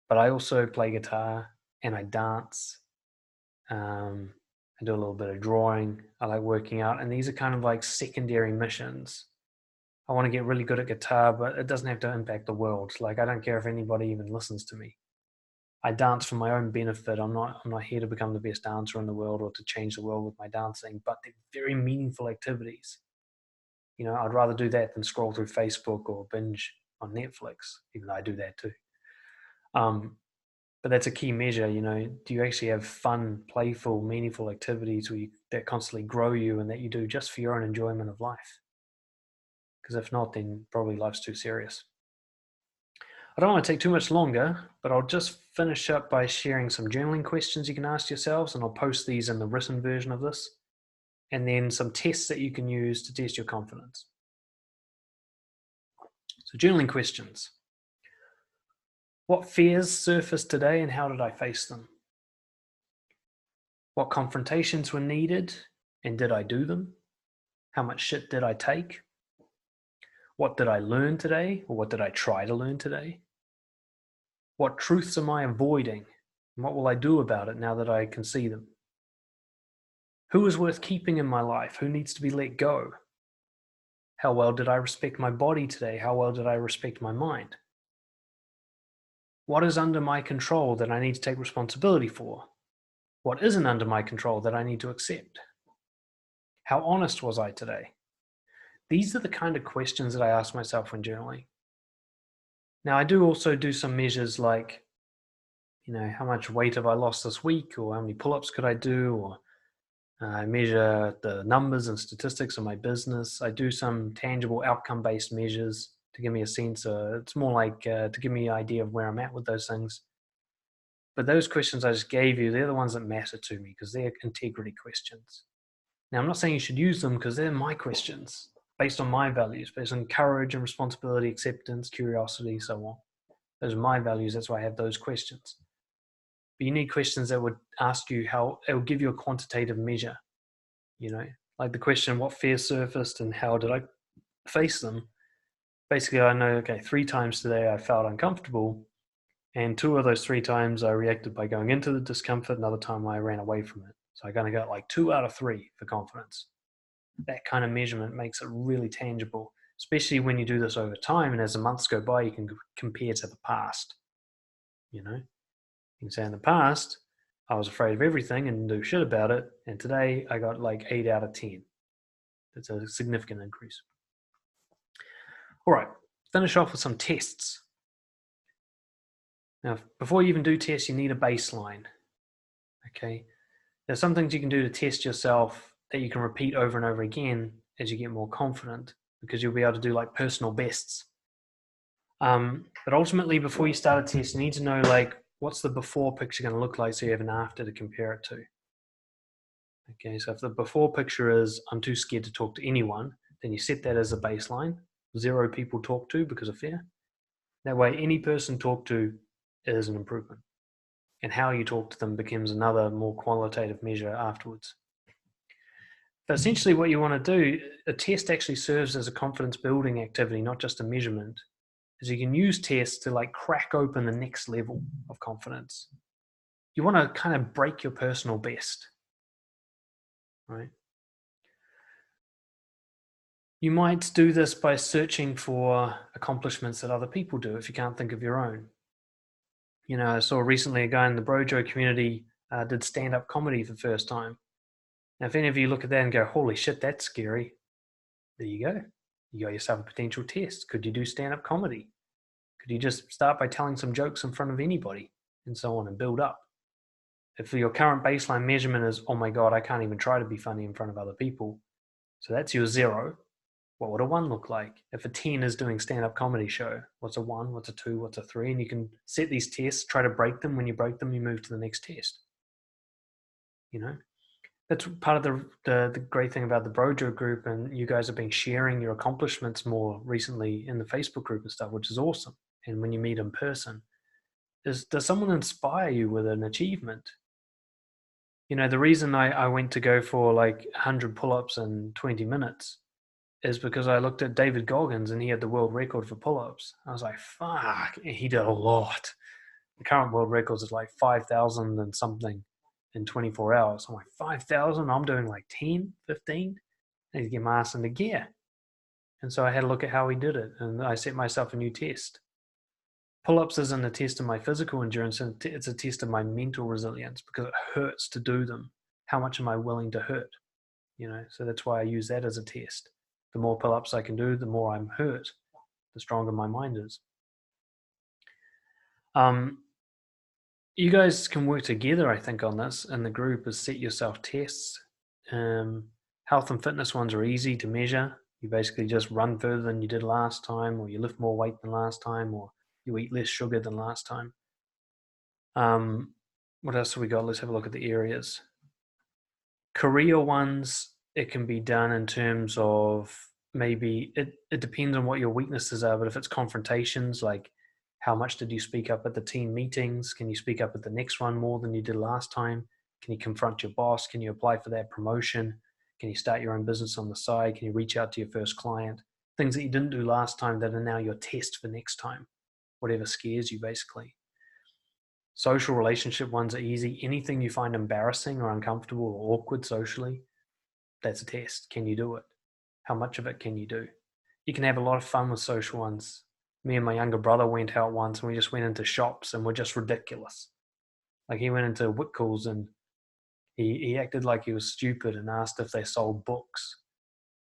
But I also play guitar and I dance. I do a little bit of drawing. I like working out. And these are kind of like secondary missions. I want to get really good at guitar, but it doesn't have to impact the world. Like, I don't care if anybody even listens to me. I dance for my own benefit. I'm not here to become the best dancer in the world or to change the world with my dancing, but they're very meaningful activities. I'd rather do that than scroll through Facebook or binge on Netflix, even though I do that too. But that's a key measure. Do you actually have fun, playful, meaningful activities that constantly grow you and that you do just for your own enjoyment of life? Because if not, then probably life's too serious. I don't want to take too much longer, but I'll just finish up by sharing some journaling questions you can ask yourselves, and I'll post these in the written version of this, and then some tests that you can use to test your confidence. So journaling questions. What fears surfaced today and how did I face them? What confrontations were needed and did I do them? How much shit did I take? What did I learn today, or what did I try to learn today? What truths am I avoiding? And what will I do about it now that I can see them? Who is worth keeping in my life? Who needs to be let go? How well did I respect my body today? How well did I respect my mind? What is under my control that I need to take responsibility for? What isn't under my control that I need to accept? How honest was I today? These are the kind of questions that I ask myself when journaling. Now, I do also do some measures like, how much weight have I lost this week, or how many pull-ups could I do, or I measure the numbers and statistics of my business. I do some tangible outcome-based measures to give me a sense. It's more like to give me an idea of where I'm at with those things. But those questions I just gave you, they're the ones that matter to me because they're integrity questions. Now, I'm not saying you should use them because they're my questions, based on my values, based on courage and responsibility, acceptance, curiosity, so on. Those are my values. That's why I have those questions. But you need questions that would ask you how, it will give you a quantitative measure, like the question, what fears surfaced and how did I face them? Basically, I know, okay, 3 times today I felt uncomfortable, and 2 of those 3 times I reacted by going into the discomfort, another time I ran away from it. So I kind of got like 2 out of 3 for confidence. That kind of measurement makes it really tangible, especially when you do this over time, and as the months go by, you can compare to the past. You can say in the past, I was afraid of everything and do shit about it, and today I got like 8 out of 10. That's a significant increase. All right, finish off with some tests. Now, before you even do tests, you need a baseline. Okay, there's some things you can do to test yourself that you can repeat over and over again as you get more confident, because you'll be able to do like personal bests. But ultimately, before you start a test, you need to know like what's the before picture going to look like, so you have an after to compare it to. Okay, so if the before picture is I'm too scared to talk to anyone, then you set that as a baseline. 0 people talk to because of fear. That way, any person talked to is an improvement. And how you talk to them becomes another more qualitative measure afterwards. But essentially what you want to do, a test actually serves as a confidence building activity, not just a measurement. Is you can use tests to like crack open the next level of confidence. You want to kind of break your personal best, right? You might do this by searching for accomplishments that other people do if you can't think of your own. You know, I saw recently a guy in the Brojo community did stand-up comedy for the first time. Now, if any of you look at that and go, holy shit, that's scary, there you go. You got yourself a potential test. Could you do stand-up comedy? Could you just start by telling some jokes in front of anybody and so on and build up? If your current baseline measurement is, oh my God, I can't even try to be funny in front of other people, so that's your 0. What would a 1 look like? If a 10 is doing stand-up comedy show, what's a 1, what's a 2, what's a 3? And you can set these tests, try to break them. When you break them, you move to the next test. You know, that's part of the great thing about the Brojo group, and you guys have been sharing your accomplishments more recently in the Facebook group and stuff, which is awesome. And when you meet in person, does someone inspire you with an achievement? You know, the reason I went to go for like 100 pull-ups in 20 minutes is because I looked at David Goggins and he had the world record for pull-ups. I was like, fuck, he did a lot. The current world record is like 5,000 and something in 24 hours. I'm like, 5,000? I'm doing like 10, 15? I need to get my ass into gear. And so I had to look at how he did it, and I set myself a new test. Pull-ups isn't a test of my physical endurance, it's a test of my mental resilience because it hurts to do them. How much am I willing to hurt? You know, so that's why I use that as a test. The more pull-ups I can do, the more I'm hurt, the stronger my mind is. You guys can work together, I think, on this in the group is set yourself tests. Health and fitness ones are easy to measure. You basically just run further than you did last time, or you lift more weight than last time, or you eat less sugar than last time. What else have we got? Let's have a look at the areas. Career ones, it can be done in terms of maybe it depends on what your weaknesses are, but if it's confrontations, like how much did you speak up at the team meetings? Can you speak up at the next one more than you did last time? Can you confront your boss? Can you apply for that promotion? Can you start your own business on the side? Can you reach out to your first client? Things that you didn't do last time that are now your test for next time, whatever scares you, basically. Social relationship ones are easy. Anything you find embarrassing or uncomfortable or awkward socially, that's a test. Can you do it? How much of it can you do? You can have a lot of fun with social ones. Me and my younger brother went out once and we just went into shops and we're just ridiculous. Like he went into Whitcoulls and he acted like he was stupid and asked if they sold books.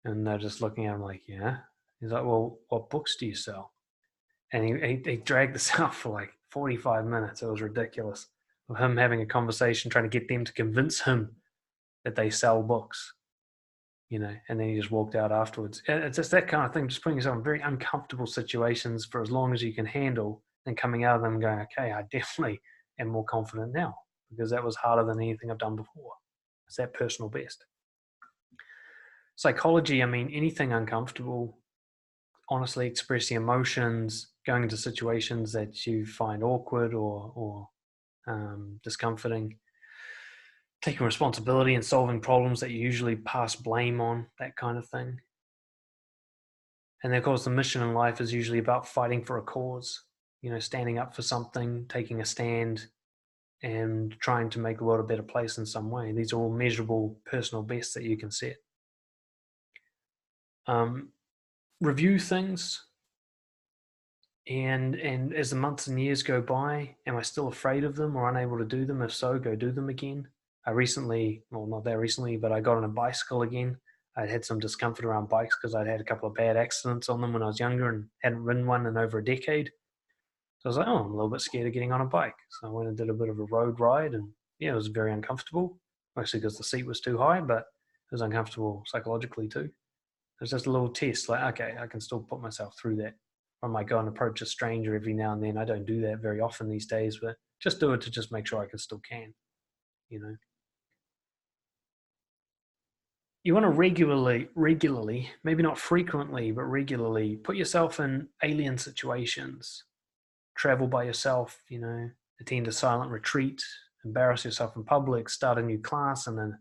And they're just looking at him like, yeah. He's like, well, what books do you sell? And he dragged this out for like 45 minutes. It was ridiculous. Of him having a conversation, trying to get them to convince him that they sell books, you know, and then he just walked out afterwards. It's just that kind of thing, just putting yourself in very uncomfortable situations for as long as you can handle and coming out of them going, okay, I definitely am more confident now because that was harder than anything I've done before. It's that personal best. Psychology, I mean, anything uncomfortable, honestly expressing emotions, going into situations that you find awkward or discomforting, taking responsibility and solving problems that you usually pass blame on, that kind of thing. And then, of course, the mission in life is usually about fighting for a cause, you know, standing up for something, taking a stand, and trying to make the world a better place in some way. These are all measurable personal bests that you can set. Review things. And as the months and years go by, am I still afraid of them or unable to do them? If so, go do them again. I recently, well, not that recently, but I got on a bicycle again. I'd had some discomfort around bikes because I'd had a couple of bad accidents on them when I was younger and hadn't ridden one in over a decade. So I was like, oh, I'm a little bit scared of getting on a bike. So I went and did a bit of a road ride, and yeah, it was very uncomfortable, mostly because the seat was too high, but it was uncomfortable psychologically too. It was just a little test, like, okay, I can still put myself through that. I might go and approach a stranger every now and then. I don't do that very often these days, but just do it to just make sure I still can, you know. You want to regularly, maybe not frequently, but regularly put yourself in alien situations. Travel by yourself, you know, attend a silent retreat, embarrass yourself in public, start a new class in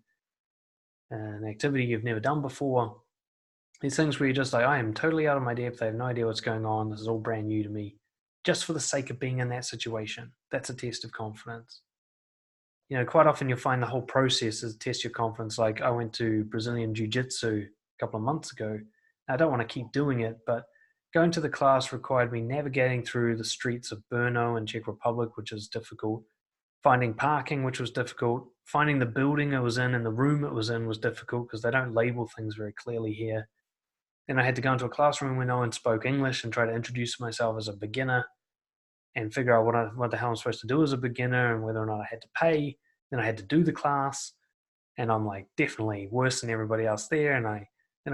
an activity you've never done before. These things where you're just like, I am totally out of my depth. I have no idea what's going on. This is all brand new to me. Just for the sake of being in that situation. That's a test of confidence. Quite often you'll find the whole process is test your confidence. Like I went to Brazilian Jiu-Jitsu a couple of months ago. I don't want to keep doing it, but going to the class required me navigating through the streets of Brno in Czech Republic, which is difficult. Finding parking, which was difficult. Finding the building it was in and the room it was in was difficult because they don't label things very clearly here. Then I had to go into a classroom where no one spoke English and try to introduce myself as a beginner and figure out what the hell I'm supposed to do as a beginner and whether or not I had to pay. Then I had to do the class, and I'm like definitely worse than everybody else there. And I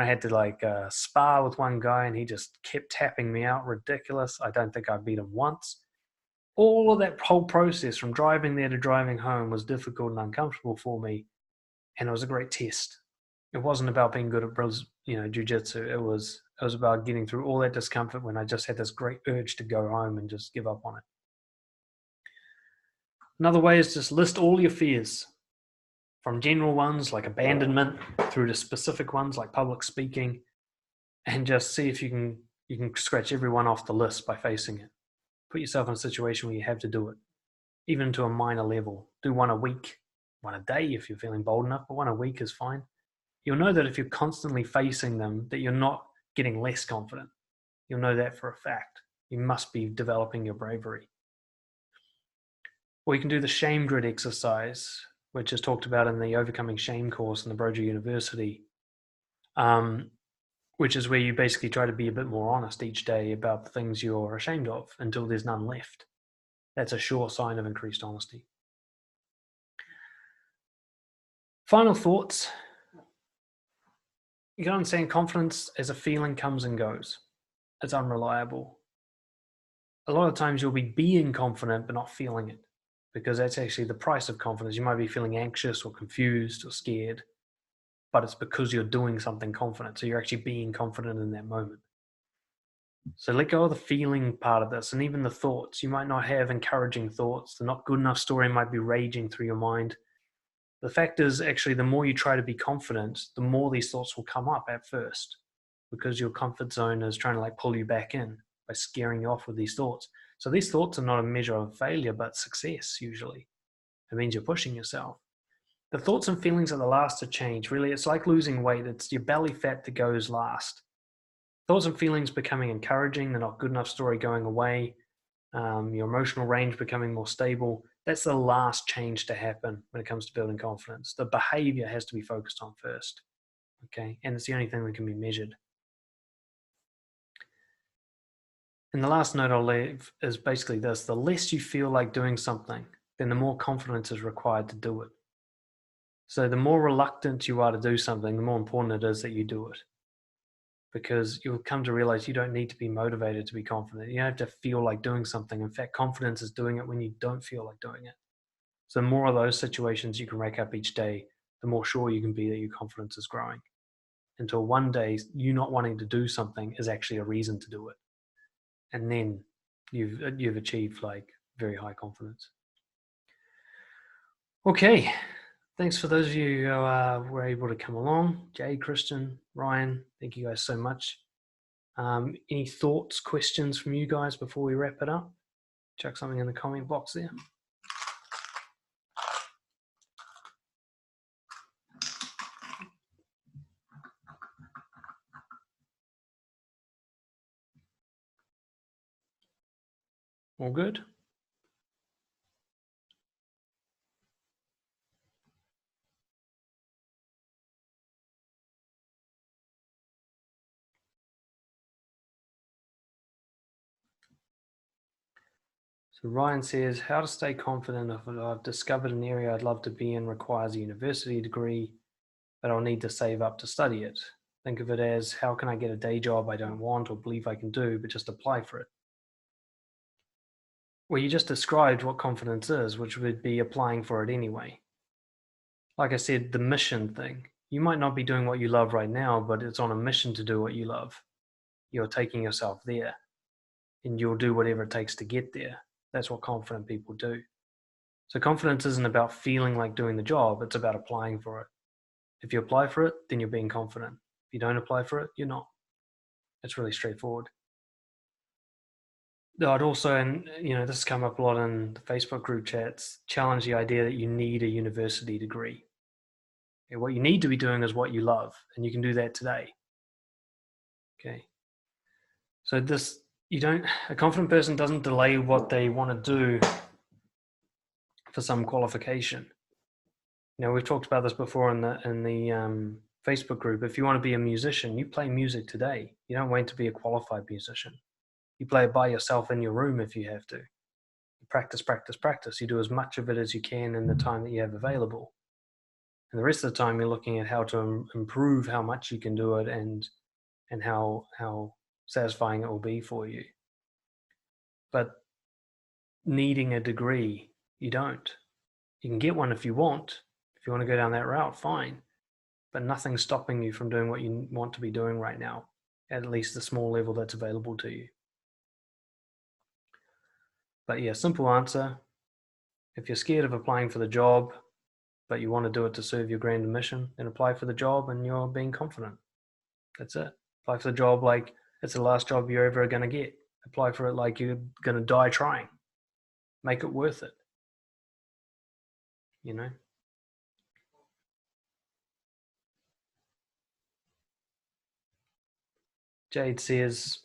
had to spar with one guy, and he just kept tapping me out ridiculous. I don't think I beat him once. All of that whole process from driving there to driving home was difficult and uncomfortable for me, and it was a great test. It wasn't about being good at jiu-jitsu. It was about getting through all that discomfort when I just had this great urge to go home and just give up on it. Another way is just list all your fears, from general ones like abandonment through to specific ones like public speaking, and just see if you can scratch every one off the list by facing it. Put yourself in a situation where you have to do it, even to a minor level. Do one a week, one a day if you're feeling bold enough, but one a week is fine. You'll know that if you're constantly facing them, that you're not getting less confident. You'll know that for a fact. You must be developing your bravery. Or you can do the shame grid exercise, which is talked about in the Overcoming Shame course in the Brojo University, which is where you basically try to be a bit more honest each day about the things you're ashamed of until there's none left. That's a sure sign of increased honesty. Final thoughts. You got to understand confidence as a feeling comes and goes. It's unreliable. A lot of times you'll be being confident but not feeling it, because that's actually the price of confidence. You might be feeling anxious or confused or scared, but it's because you're doing something confident. So you're actually being confident in that moment. So let go of the feeling part of this, and even the thoughts. You might not have encouraging thoughts. The not good enough story might be raging through your mind. The fact is, actually, the more you try to be confident, the more these thoughts will come up at first, because your comfort zone is trying to pull you back in by scaring you off with these thoughts. So these thoughts are not a measure of failure, but success usually. It means you're pushing yourself. The thoughts and feelings are the last to change. Really, it's like losing weight. It's your belly fat that goes last. Thoughts and feelings becoming encouraging, the not good enough story going away, your emotional range becoming more stable. That's the last change to happen when it comes to building confidence. The behavior has to be focused on first, okay? And it's the only thing that can be measured. And the last note I'll leave is basically this: the less you feel like doing something, then the more confidence is required to do it. So the more reluctant you are to do something, the more important it is that you do it. Because you'll come to realize you don't need to be motivated to be confident. You don't have to feel like doing something. In fact, confidence is doing it when you don't feel like doing it. So the more of those situations you can rack up each day, the more sure you can be that your confidence is growing. Until one day, you not wanting to do something is actually a reason to do it. And then you've achieved very high confidence. Okay. Thanks for those of you who were able to come along. Jay, Christian, Ryan, thank you guys so much. Any thoughts, questions from you guys before we wrap it up? Chuck something in the comment box there. All good? So Ryan says, how to stay confident if I've discovered an area I'd love to be in requires a university degree, but I'll need to save up to study it. Think of it as, how can I get a day job I don't want or believe I can do, but just apply for it? Well, you just described what confidence is, which would be applying for it anyway. Like I said, the mission thing. You might not be doing what you love right now, but it's on a mission to do what you love. You're taking yourself there, and you'll do whatever it takes to get there. That's what confident people do. So confidence isn't about feeling like doing the job, it's about applying for it. If you apply for it, then you're being confident. If you don't apply for it, you're not. It's really straightforward. I'd also, and this has come up a lot in the Facebook group chats, challenge the idea that you need a university degree. Okay, what you need to be doing is what you love, and you can do that today. Okay. So a confident person doesn't delay what they want to do for some qualification. We've talked about this before in the Facebook group. If you want to be a musician, you play music today. You don't wait to be a qualified musician. You play it by yourself in your room if you have to. You practice, practice, practice. You do as much of it as you can in the time that you have available. And the rest of the time, you're looking at how to improve how much you can do it and how satisfying it will be for you. But needing a degree, you don't. You can get one if you want. If you want to go down that route, fine. But nothing's stopping you from doing what you want to be doing right now, at least the small level that's available to you. But yeah, simple answer. If you're scared of applying for the job, but you want to do it to serve your grand mission, then apply for the job and you're being confident. That's it. Apply for the job like it's the last job you're ever going to get. Apply for it like you're going to die trying. Make it worth it. Jade says,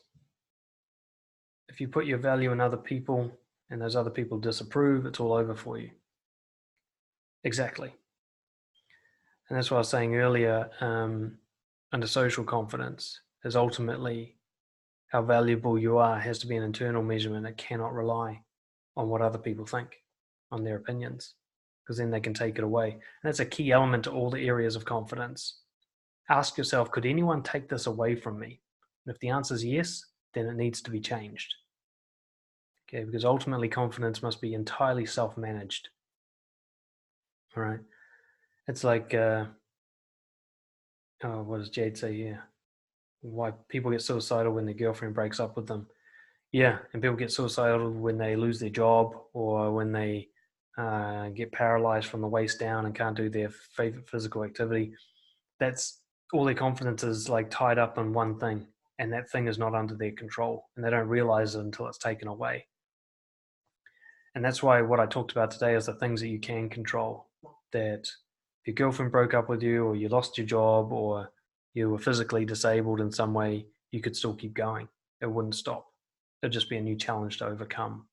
if you put your value in other people and those other people disapprove, it's all over for you. Exactly. And that's what I was saying earlier, under social confidence is ultimately how valuable you are has to be an internal measurement. It cannot rely on what other people think, on their opinions, because then they can take it away. And that's a key element to all the areas of confidence. Ask yourself, could anyone take this away from me? And if the answer is yes, then it needs to be changed. Okay, because ultimately confidence must be entirely self-managed. All right. It's like, what does Jade say here? Why people get suicidal when their girlfriend breaks up with them. Yeah, and people get suicidal when they lose their job or when they get paralyzed from the waist down and can't do their favorite physical activity. That's all their confidence is like tied up in one thing, and that thing is not under their control, and they don't realize it until it's taken away. And that's why what I talked about today is the things that you can control. That if your girlfriend broke up with you, or you lost your job, or you were physically disabled in some way, you could still keep going. It wouldn't stop. It'd just be a new challenge to overcome.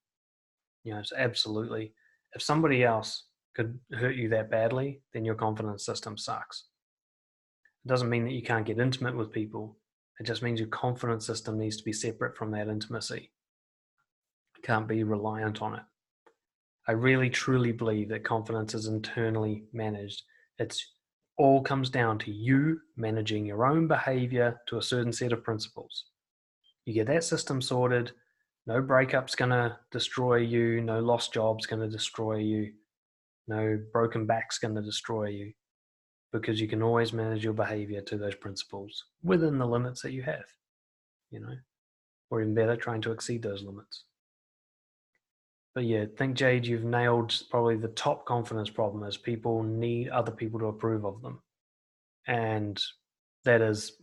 It's absolutely, if somebody else could hurt you that badly, then your confidence system sucks. It doesn't mean that you can't get intimate with people. It just means your confidence system needs to be separate from that intimacy. You can't be reliant on it. I really, truly believe that confidence is internally managed. It's all comes down to you managing your own behavior to a certain set of principles. You get that system sorted, no breakup's going to destroy you, no lost job's going to destroy you, no broken back's going to destroy you, because you can always manage your behavior to those principles within the limits that you have, or even better, trying to exceed those limits. But yeah, I think, Jade, you've nailed probably the top confidence problem is people need other people to approve of them. And that is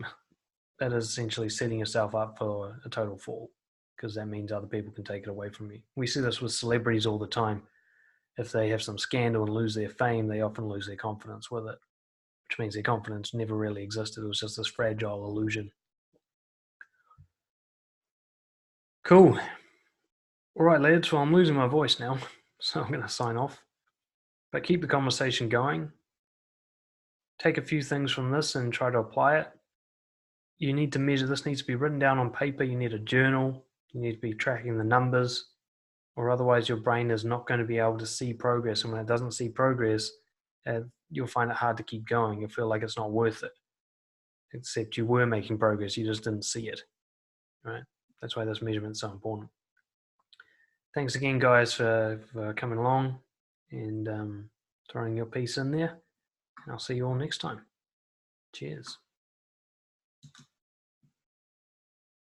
essentially setting yourself up for a total fall, because that means other people can take it away from you. We see this with celebrities all the time. If they have some scandal and lose their fame, they often lose their confidence with it, which means their confidence never really existed. It was just this fragile illusion. Cool. All right, lads. Well, I'm losing my voice now, so I'm going to sign off. But keep the conversation going. Take a few things from this and try to apply it. You need to measure. This needs to be written down on paper. You need a journal. You need to be tracking the numbers, or otherwise your brain is not going to be able to see progress. And when it doesn't see progress, you'll find it hard to keep going. You'll feel like it's not worth it, except you were making progress. You just didn't see it, right? That's why this measurement is so important. Thanks again, guys, for coming along and throwing your piece in there. And I'll see you all next time. Cheers.